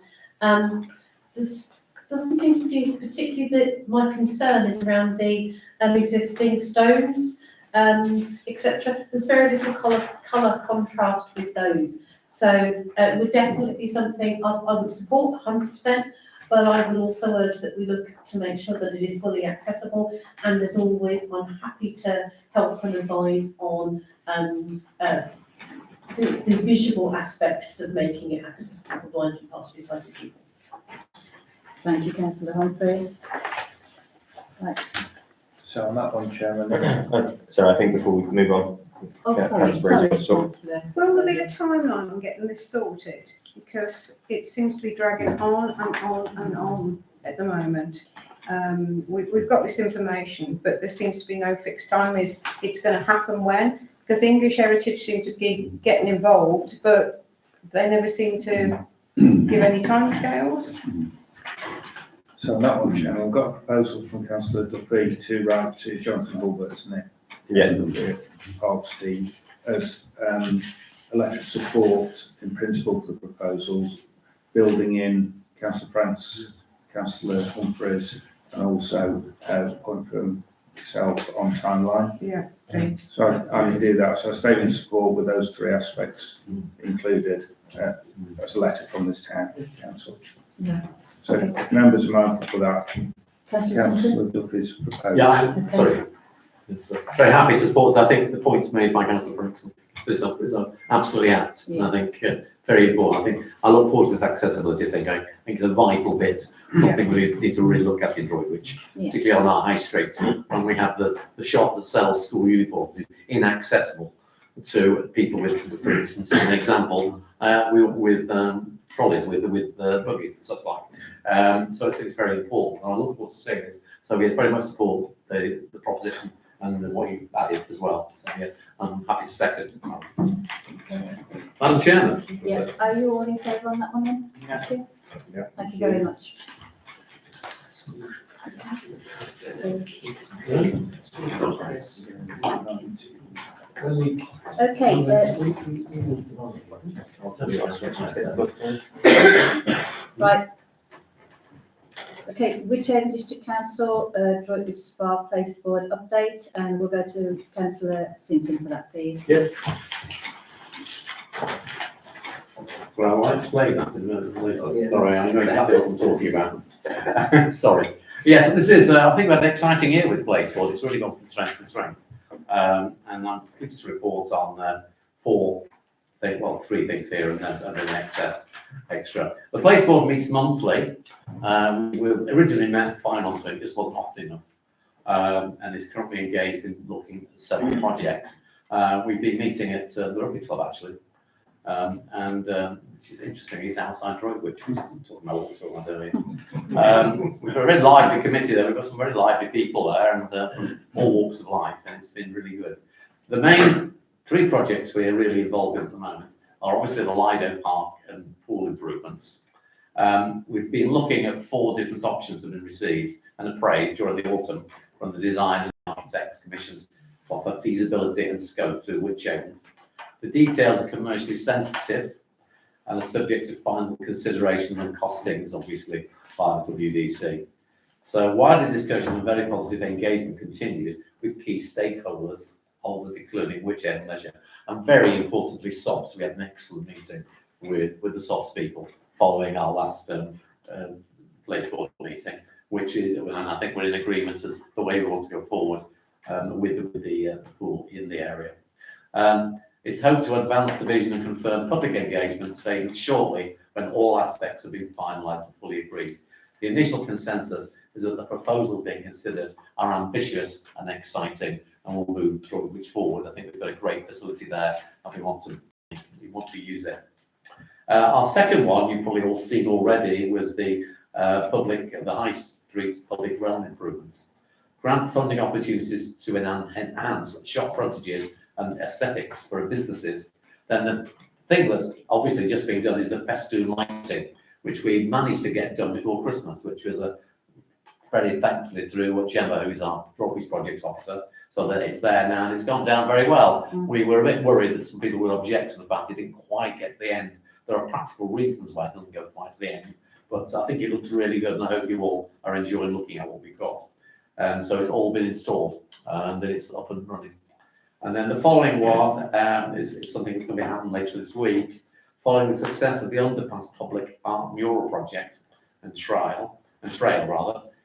this doesn't seem to be particularly that my concern is around the existing stones, etc. There's very little colour contrast with those. So it would definitely be something I would support 100%, but I would also urge that we look to make sure that it is fully accessible. And as always, I'm happy to help and advise on the visual aspects of making it accessible for blind and partially sighted people. Thank you, Councillor Humphreys. Right. So on that one, Chairman. So I think before we move on. Oh, yeah, sorry, Councillor Briggs, Councillor. Will there be a timeline on getting this sorted? Because it seems to be dragging on and on and on at the moment. We've got this information, but there seems to be no fixed time. It's going to happen when? Because the English Heritage seem to be getting involved, but they never seem to give any timescales. So on that one, Chairman, I've got a proposal from Councillor Duffy to write to Jonathan Hulbert, isn't it? Yeah. The Parks team as a letter of support in principle for the proposals, building in Councillor Franks, Councillor Humphreys, and also a point from yourself on timeline. Yeah, please. So I can do that. So I stayed in support with those three aspects included as a letter from this town council. Yeah. So members are mindful for that. Councillor Councillor Duffy's proposal. Yeah, sorry. Very happy to support. I think the points made by Councillor Brooks is absolutely apt. Yeah. And I think very important. I look forward to this accessibility thing. I think it's a vital bit, something we need to really look at in Droitwich, particularly on our high street, when we have the shop that sells school uniforms is inaccessible to people with, for instance, an example, with trolleys, with buggies and stuff like. So I think it's very important. And I look forward to seeing this. So we very much support the proposition and what you added as well. So yeah, I'm happy to second. Madam Chairman. Yeah, are you all in favour on that one then? Yeah. Thank you. Yeah. Thank you very much. Okay, right. Okay, Whichever District Council, Droitwich Spa Place Board update, and we'll go to Councillor Sinton for that, please. Yes. Well, I'll explain that in a minute. Sorry, I know exactly what I'm talking about. Sorry. Yes, this is, I think, an exciting year with Place Board. It's really gone from strength to strength. And I'm pleased to report on three things here and then excess extra. The Place Board meets monthly. We originally met bi-monthly, it just wasn't often enough. And is currently engaged in looking at several projects. We've been meeting at the Rugby Club, actually. Which is interesting, he's outside Droitwich, which is talking about what we're doing. We've got a very lively committee there, we've got some very lively people there, and from all walks of life, and it's been really good. The main 3 projects we are really involved in at the moment are obviously the Lido Park and pool improvements. We've been looking at 4 different options that have been received and appraised during the autumn from the design and architects commissions of feasibility and scope through Whitchaven. The details are commercially sensitive and are subject to final consideration and costings, obviously, by the WDC. So wider discussion and very positive engagement continues with key stakeholders, including Whitchaven Leisure, and very importantly, SOPs. We had an excellent meeting with the SOPs people following our last place board meeting, which is, and I think we're in agreement as the way we want to go forward with the pool in the area. It's hoped to advance the vision and confirm public engagement statement shortly when all aspects have been finalised and fully agreed. The initial consensus is that the proposals being considered are ambitious and exciting, and will move Droitwich forward. I think we've got a great facility there, and we want to use it. Our second one, you've probably all seen already, was the High Street public realm improvements. Grant funding opportunities to enhance shop frontages and aesthetics for businesses. Then the thing that's obviously just being done is the festoon lighting, which we managed to get done before Christmas, which was very thankfully through Gemma, who's our Droitwich project officer, so that it's there now and it's gone down very well. We were a bit worried that some people would object to the fact it didn't quite get to the end. There are practical reasons why it doesn't go quite to the end, but I think it looks really good, and I hope you all are enjoying looking at what we've got. So it's all been installed and it's up and running. And then the following one is something that's going to be happening later this week. Following the success of the underpass public art mural project and trail,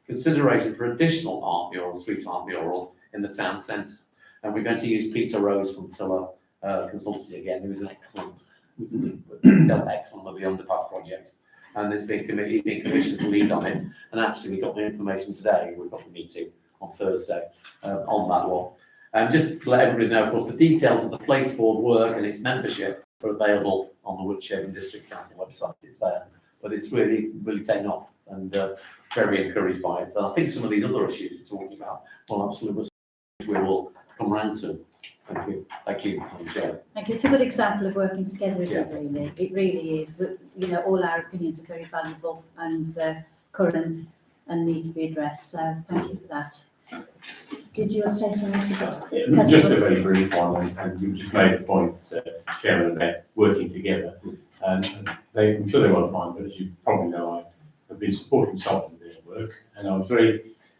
consideration for additional art murals, street art murals in the town centre. And we're going to use Peter Rose from Silla Consultancy again, who's an excellent with the underpass project. And he's been commissioned to lead on it. And actually, we got the information today. We've got the meeting on Thursday on that one. Just to let everybody know, of course, the details of the place board work and its membership are available on the Whitchaven District Council website. It's there, but it's really taken off, and very encouraged by it. And I think some of these other issues you're talking about, well, absolutely, we will come round to. Thank you, Madam Chair. Thank you. It's a good example of working together, isn't it, really? It really is. But, you know, all our opinions are very valuable and current and need to be addressed. So thank you for that. Did you want to say something about it? Just a very brief one, and you just made the point, Chairman, about working together. And I'm sure they won't mind, but as you probably know, I have been supporting Salt in their work, and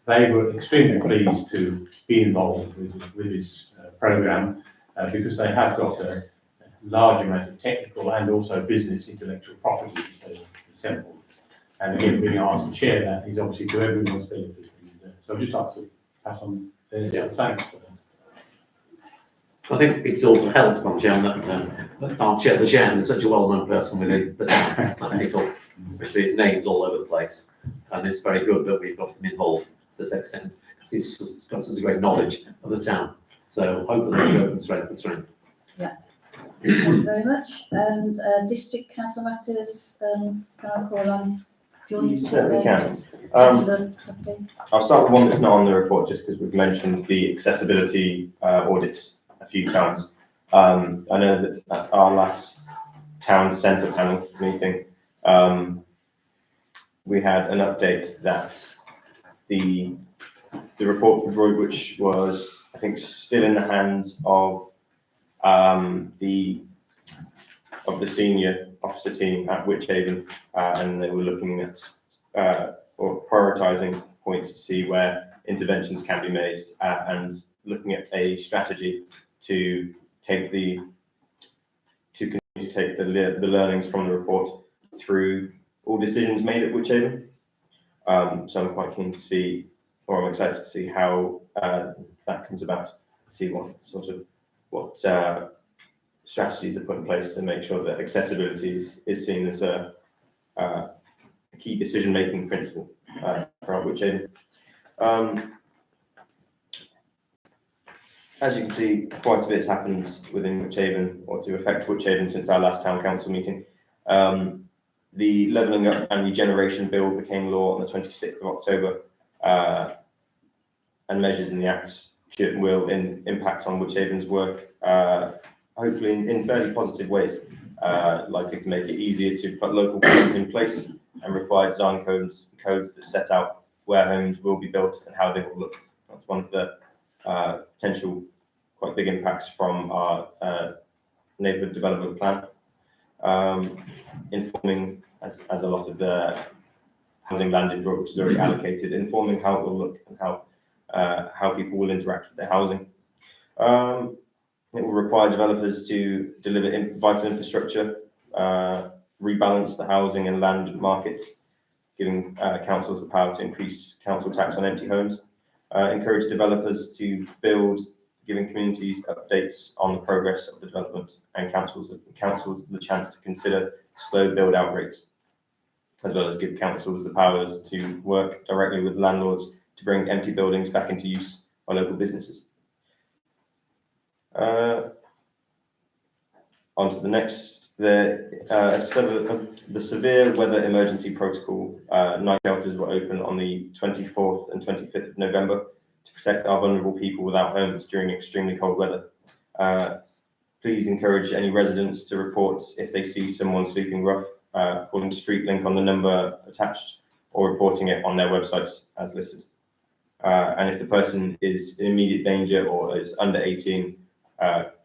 they were extremely pleased to be involved with this programme because they have got a large amount of technical and also business intellectual property they've assembled. And again, being asked to share that is obviously to everyone's benefit. So I'd just like to pass on thanks for that. I think it's also helped, Madam Chairman, that the chairman is such a well-known person within the town. Obviously, his name's all over the place, and it's very good that we've got him involved to this extent, because he's got such a great knowledge of the town. So hopefully we go from strength to strength. Yeah. Thank you very much. And District Council matters, can I call on? Do you want to certainly can. I'll start with one that's not on the report, just because we've mentioned the accessibility audits a few times. I know that at our last town centre panel meeting, we had an update that the report for Droitwich was, I think, still in the hands of the senior officer team at Whitchaven, and they were looking at or prioritising points to see where interventions can be made, and looking at a strategy to continue to take the learnings from the report through all decisions made at Whitchaven. So I'm quite keen to see, or I'm excited to see how that comes about, see what strategies are put in place to make sure that accessibility is seen as a key decision-making principle for Whitchaven. as you can see, quite a bit's happened within Wychhaven, or to affect Wychhaven since our last town council meeting. The Levelling Up and Regeneration Bill became law on the 26th of October, and measures in the acts will impact on Wychhaven's work, hopefully in fairly positive ways, likely to make it easier to put local plans in place and require design codes that set out where homes will be built and how they will look. That's one of the potential quite big impacts from our neighbourhood development plan, informing, as a lot of the housing land in Brook, which is already allocated, informing how it will look and how people will interact with their housing. It will require developers to deliver vital infrastructure, rebalance the housing and land markets, giving councils the power to increase council tax on empty homes, encourage developers to build, giving communities updates on the progress of the development, and councils the chance to consider slow build out rates, as well as give councils the powers to work directly with landlords to bring empty buildings back into use by local businesses. On to the next, the severe weather emergency protocol. Night shelters were open on the 24th and 25th of November to protect our vulnerable people without homes during extremely cold weather. Please encourage any residents to report if they see someone sleeping rough, calling StreetLink on the number attached, or reporting it on their websites as listed. And if the person is in immediate danger or is under 18,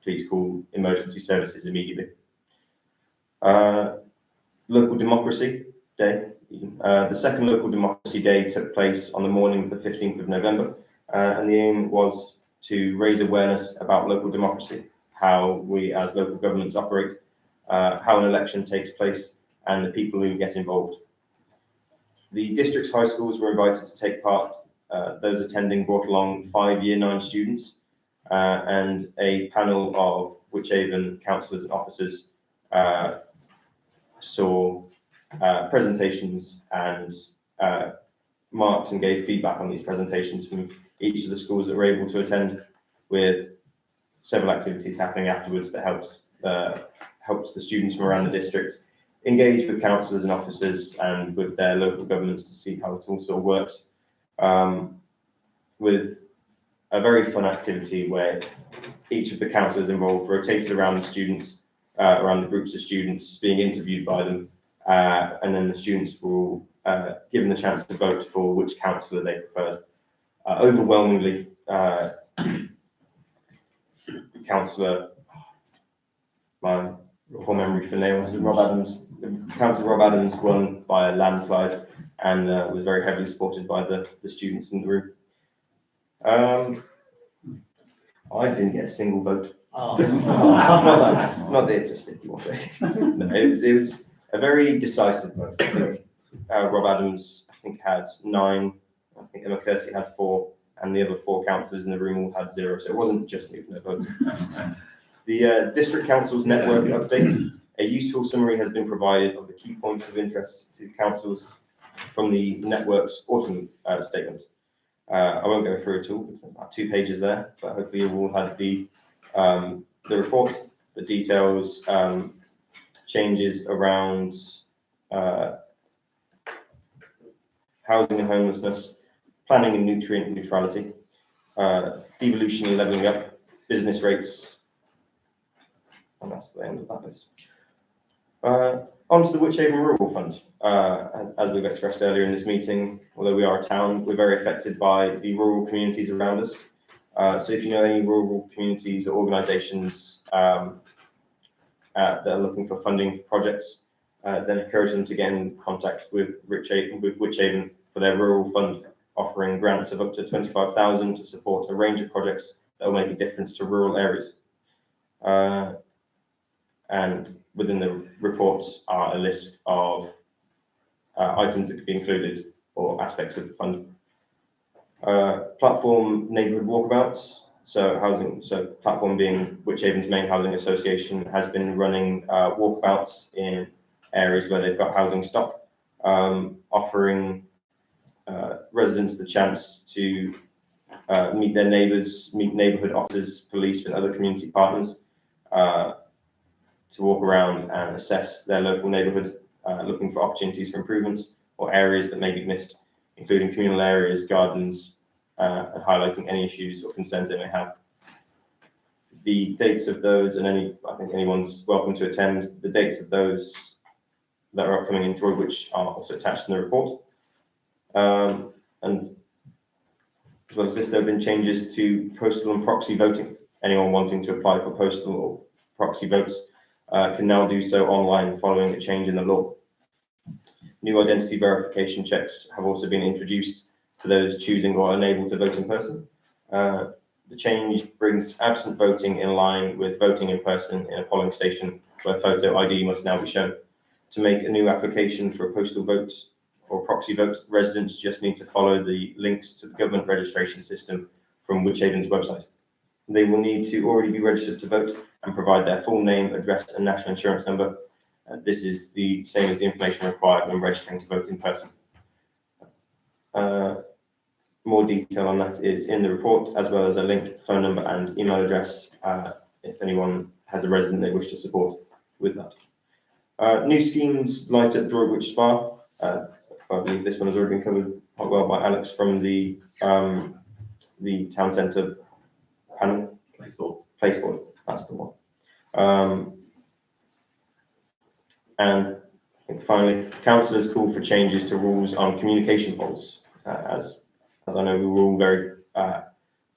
please call emergency services immediately. Local Democracy Day. The second Local Democracy Day took place on the morning of the 15th of November, and the aim was to raise awareness about local democracy, how we as local governments operate, how an election takes place, and the people who get involved. The district's high schools were invited to take part. Those attending brought along 5 Year 9 students and a panel of Wychhaven councillors and officers saw presentations and marked and gave feedback on these presentations from each of the schools that were able to attend, with several activities happening afterwards that helps the students from around the district engage with councillors and officers and with their local governments to see how it all sort of works, with a very fun activity where each of the councillors involved rotated around the students, around the groups of students, being interviewed by them, and then the students were given the chance to vote for which councillor they preferred. Overwhelmingly, councillor, my poor memory for names, Councillor Rob Adams won by a landslide and was very heavily supported by the students in the room. I didn't get a single vote. Not that it's a sticky one. No, it was a very decisive vote. I think Rob Adams, I think, had 9. I think Emma Kersey had 4, and the other 4 councillors in the room all had 0. So it wasn't just me with no votes. The District Council's network update. A useful summary has been provided of the key points of interest to councils from the network's autumn statement. I won't go through it all because there's about 2 pages there, but hopefully you all had the report, the details, changes around housing and homelessness, planning and nutrient neutrality, devolution and levelling up, business rates, and that's the end of that list. On to the Wychhaven Rural Fund. As we've expressed earlier in this meeting, although we are a town, we're very affected by the rural communities around us. So if you know any rural communities or organisations that are looking for funding for projects, then encourage them to get in contact with Wychhaven for their rural fund, offering grants of up to 25,000 to support a range of projects that will make a difference to rural areas. And within the reports are a list of items that could be included or aspects of the fund. Platform neighbourhood walkabouts. So Platform being Wychhaven's main housing association has been running walkabouts in areas where they've got housing stock, offering residents the chance to meet their neighbours, meet neighbourhood officers, police and other community partners, to walk around and assess their local neighbourhood, looking for opportunities for improvements or areas that may be missed, including communal areas, gardens, and highlighting any issues or concerns they may have. The dates of those, and I think anyone's welcome to attend, the dates of those that are upcoming in Droitwich are also attached in the report. And as well as this, there have been changes to postal and proxy voting. Anyone wanting to apply for postal or proxy votes can now do so online following a change in the law. New identity verification checks have also been introduced for those choosing or unable to vote in person. The change brings absent voting in line with voting in person in a polling station where photo ID must now be shown. To make a new application for a postal vote or proxy vote, residents just need to follow the links to the government registration system from Wychavon's website. They will need to already be registered to vote and provide their full name, address and national insurance number. This is the same as the information required when registering to vote in person. More detail on that is in the report, as well as a link, phone number and email address if anyone has a resident they wish to support with that. New schemes light up Droitwich Spa. I believe this one has already been covered quite well by Alex from the town centre panel. Placeboard, that's the one. And I think finally, councillors call for changes to rules on communication poles. As I know, we were all very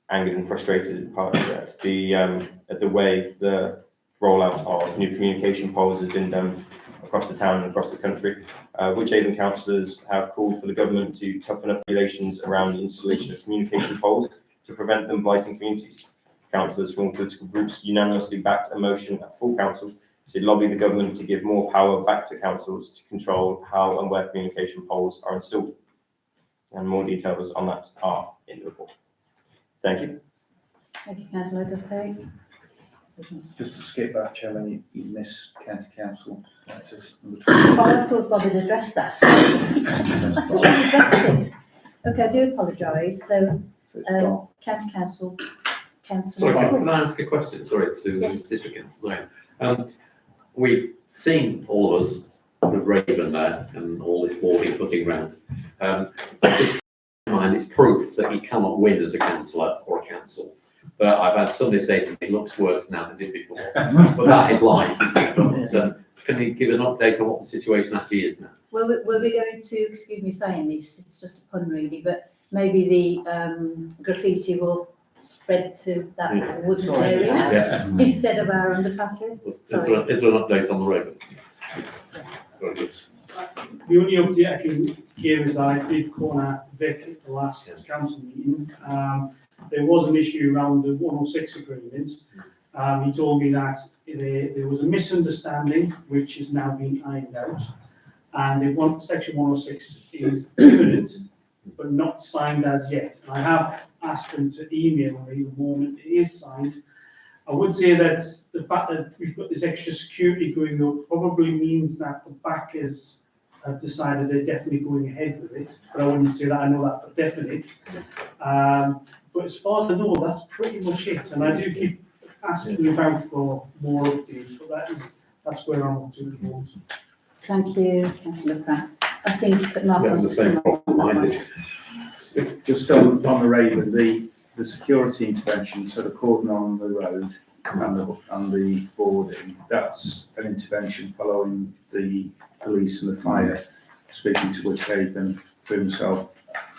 angered and frustrated at the way the rollout of new communication poles has been done across the town and across the country. Wychavon councillors have called for the government to toughen up regulations around the installation of communication poles to prevent them blighting communities. Councillors from political groups unanimously backed a motion at full council to lobby the government to give more power back to councils to control how and where communication poles are installed. And more details on that are in the report. Thank you. Thank you, councillor Duffy. Just to skip that, Chairman, you missed County Council matters number Oh, 20. I thought Bob had addressed that. I thought he addressed it. Okay, I do apologise. So, County Council, Councillor. Sorry, can I ask a question? Sorry, to Yes. District Councillor. We've seen, all of us, the Raven there and all this boarding putting round. Just in mind, it's proof that you cannot win as a councillor or a council. But I've had somebody say to me, it looks worse now than it did before. But that is life, isn't it? But, can you give an update on what the situation actually is now? Were we going to, excuse me saying this, it's just a pun really, but maybe the graffiti will spread to that wooden area Yes. instead of our underpasses? Sorry. Is there an update on the Raven? Very good. The only update I can give is I did corner Vic at the last council meeting. There was an issue around the 106 agreement. He told me that there was a misunderstanding which has now been ironed out, and section 106 is imminent but not signed as yet. I have asked them to email me the moment it is signed. I would say that the fact that we've got this extra security going up probably means that the backers have decided they're definitely going ahead with it, but I wouldn't say that I know that for definite. But as far as I know, that's pretty much it, and I do keep asking about for more updates, but that's where I'm up to at the moment. Thank you, Councillor Pratt. I think Mark wants to come on. Just on the Raven, the security intervention, so the cordon on the road and the boarding, that's an intervention following the police and the fire speaking to Wychavon through himself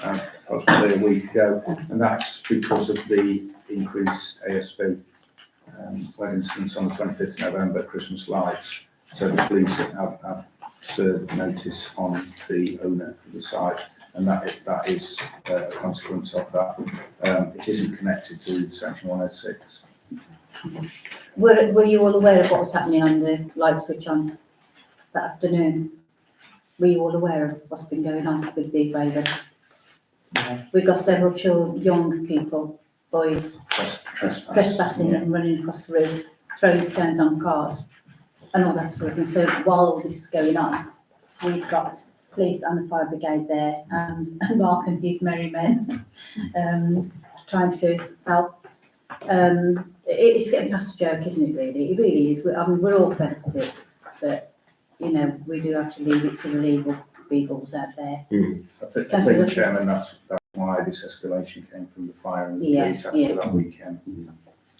approximately a week ago, and that's because of the increased ASB when incidents on the 25th of November, Christmas lights. So the police have served notice on the owner of the site, and that is a consequence of that. It isn't connected to section 106. Were you all aware of what was happening on the light switch on that afternoon? Were you all aware of what's been going on with the Raven? We've got several young people, boys, trespassing and running across the road, throwing stones on cars and all that sort of thing. So while all this was going on, we've got police and the fire brigade there, and Mark and his merry men trying to help. It's getting past a joke, isn't it, really? It really is. I mean, we're all fed up with it, but, you know, we do have to leave it to the legal beagles out there. I think, Chairman, that's why this escalation came from the fire and the police after that weekend.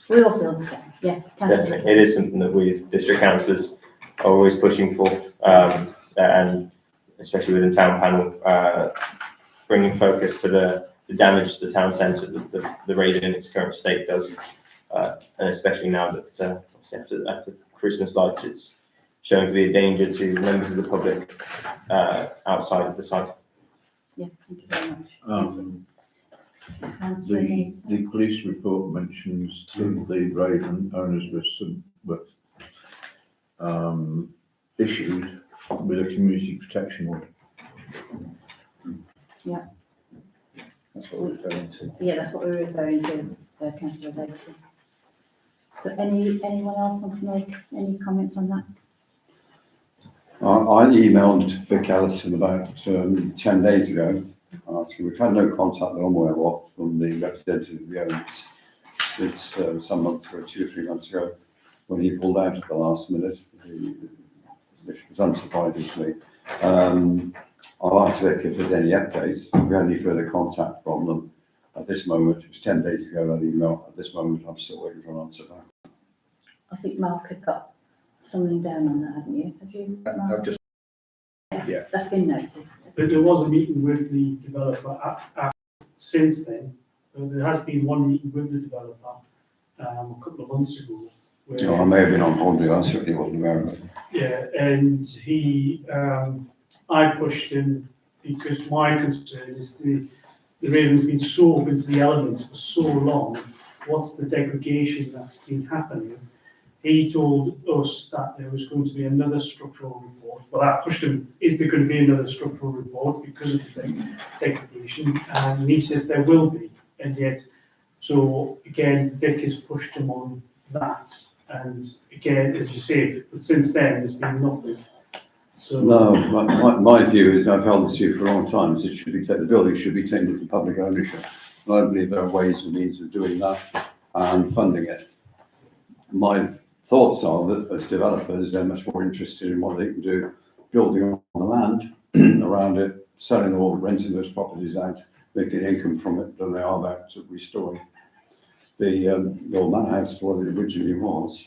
We all feel the same, yeah. Councillor Definitely, it is something that we as district councillors are always pushing for, and especially within town panel, bringing focus to the damage to the town centre that the raid in its current state does, and especially now that obviously after Christmas lights, it's showing to be a danger to members of the public outside of the site. Yeah, thank you very much. Councillor The Neves. police report mentions that the Raven owners were issued with a community protection order. Yeah. That's what we're referring to. Yeah, that's what we're referring to, councillor Davison. So anyone else want to make any comments on that? I emailed Vic Ellison about 10 days ago, asking, we've had no contact that I'm aware of from the representative of the owners since some months ago, 2 or 3 months ago, when he pulled out at the last minute, which was unsurprising to me. I'll ask Vic if there's any updates, if we had any further contact from them. At this moment, it was 10 days ago that email, at this moment I'm still waiting for an answer back. I think Mark had got something down on that, haven't you? Have you, Mark? I've just, yeah. That's been noted. But there was a meeting with the developer since then. There has been one meeting with the developer a couple of months ago. Where, I may have been on holiday, I certainly wasn't aware of it. yeah, and he, I pushed him because my concern is the Raven's been so up into the elements for so long. What's the degradation that's been happening? He told us that there was going to be another structural report. Well, I pushed him, is there going to be another structural report because of the degradation? And he says there will be. And yet, so again, Vic has pushed him on that. And again, as you say, but since then, there's been nothing. So No, my view is, I've held this view for a long time, is it should be, the building should be taken into public ownership. And I believe there are ways and means of doing that and funding it. My thoughts are that as developers, they're much more interested in what they can do, building on the land around it, selling or renting those properties out, making income from it, than they are about restoring the old manor house to what it originally was.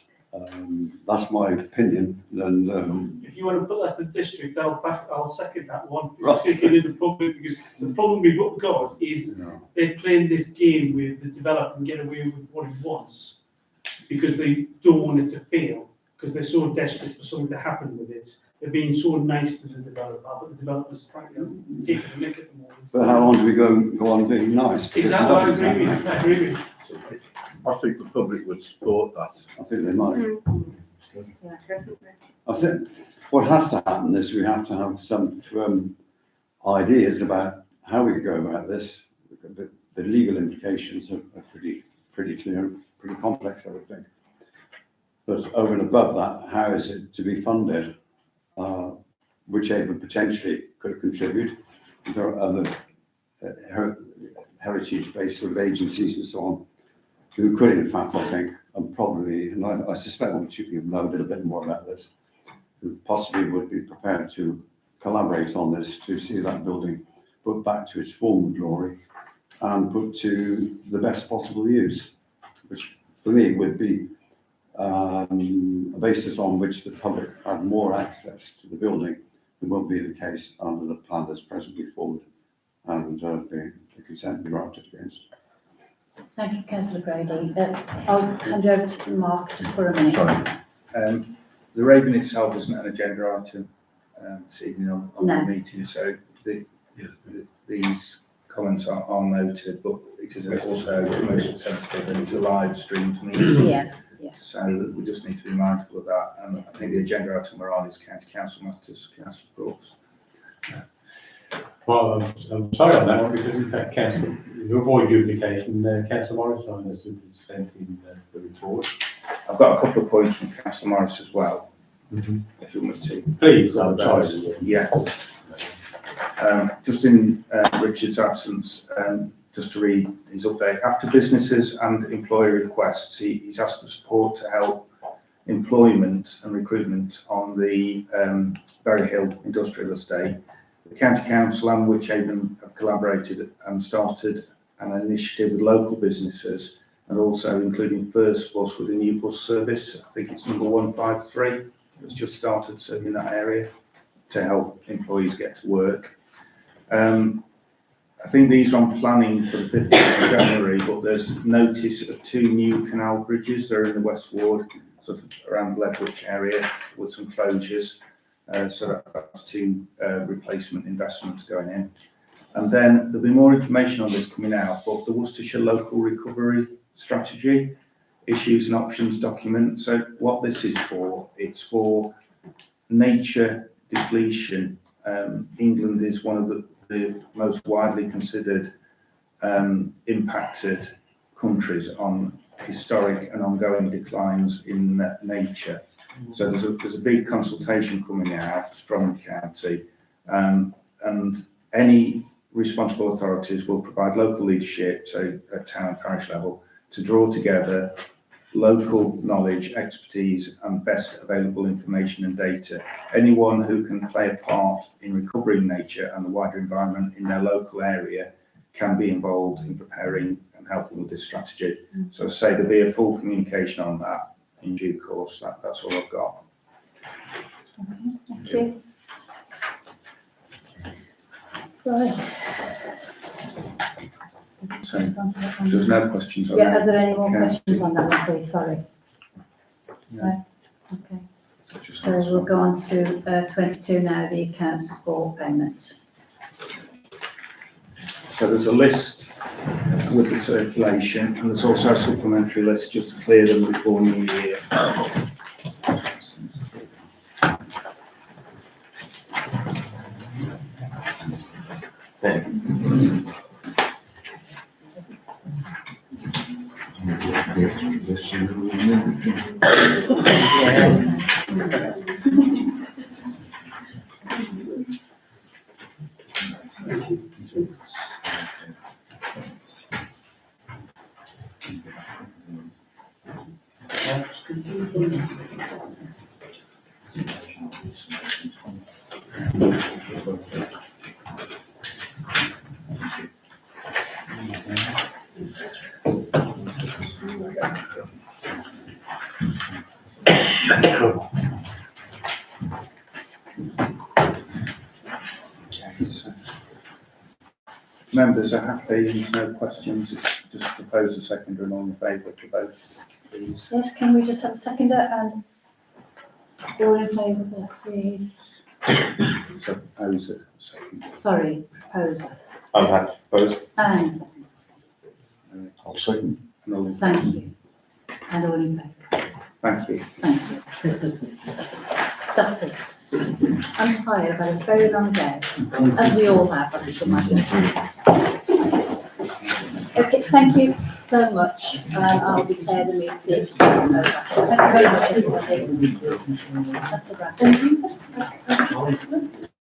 That's my opinion. And if you want to put that to district, I'll second that one. Right. Particularly the public, because the problem we've got is they're playing this game with the developer and get away with what he wants because they don't want it to fail, because they're so desperate for something to happen with it. They're being so nice to the developer, but the developer's trying to take the mick at the moment. but how long do we go on being nice? Because Exactly, I nothing's agree with happening. you, I agree with you. I think the public would support that. I think they might. Yeah, definitely. I think what has to happen is we have to have some firm ideas about how we go about this. The legal implications are pretty clear, pretty complex, I would think. But over and above that, how is it to be funded? Which Avon potentially could contribute. There are other heritage-based sort of agencies and so on who could, in fact, I think, and probably, and I suspect one or two people know a little bit more about this, who possibly would be prepared to collaborate on this to see that building put back to its former glory and put to the best possible use, which for me would be a basis on which the public have more access to the building than will be the case under the plan that's presently forward and the consent be granted against. Thank you, councillor Grady. I'll hand you over to Mark just for a minute. The Raven itself isn't an agenda item this evening on No. the meeting, so these comments are noted, but it is also commercially sensitive and it's a live streamed meeting. Yeah. So we just need to be mindful of that. And I think the agenda item we're on is county council matters, councillor Brooks. Well, I'm sorry on that one because in fact, council, to avoid duplication, councillor Morris has sent in the report. I've got a couple of points from councillor Morris as well, if you want me to. Please, I'm sorry. Yeah. Just in Richard's absence, just to read his update. After businesses and employer requests, he's asked for support to help employment and recruitment on the Berry Hill Industrial Estate. The County Council and Witch Haven have collaborated and started an initiative with local businesses, and also including First Bus with a new bus service. I think it's number 153. It's just started serving that area to help employees get to work. I think these are on planning for the 15th of January, but there's notice of 2 new canal bridges. They're in the West Ward, sort of around Ledwich area, with some closures. So that's 2 replacement investments going in. And then there'll be more information on this coming out, but the Worcestershire Local Recovery Strategy issues and options document. So what this is for, it's for nature depletion. England is one of the most widely considered impacted countries on historic and ongoing declines in nature. So there's a big consultation coming out from the county, and any responsible authorities will provide local leadership, so at town and parish level, to draw together local knowledge, expertise and best available information and data. Anyone who can play a part in recovering nature and the wider environment in their local area can be involved in preparing and helping with this strategy. So I say there'll be a full communication on that in due course. That's all I've got. Thank you. Right. So there's no questions on Yeah, that. are there any more Okay. questions on that one, please? Sorry. No. Okay, Just so we'll go on to 22 now, the accounts for payments. So there's a list with the circulation, and there's also a supplementary list just to clear them before New Year. Members are happy, there's no questions, it's just propose a seconder and all in favour for both, please. Yes, can we just have a seconder and all in favour of that, please? So propose a second. Sorry, proposer. I'm happy to propose. And second. I'll second. And all in Thank you. And all in favour. Thank you. Thank you. Stop it. I'm tired, I've had a very long day, as we all have, I should imagine. Okay, thank you so much. I'll declare the meeting over. Thank you very much, everybody. That's a wrap.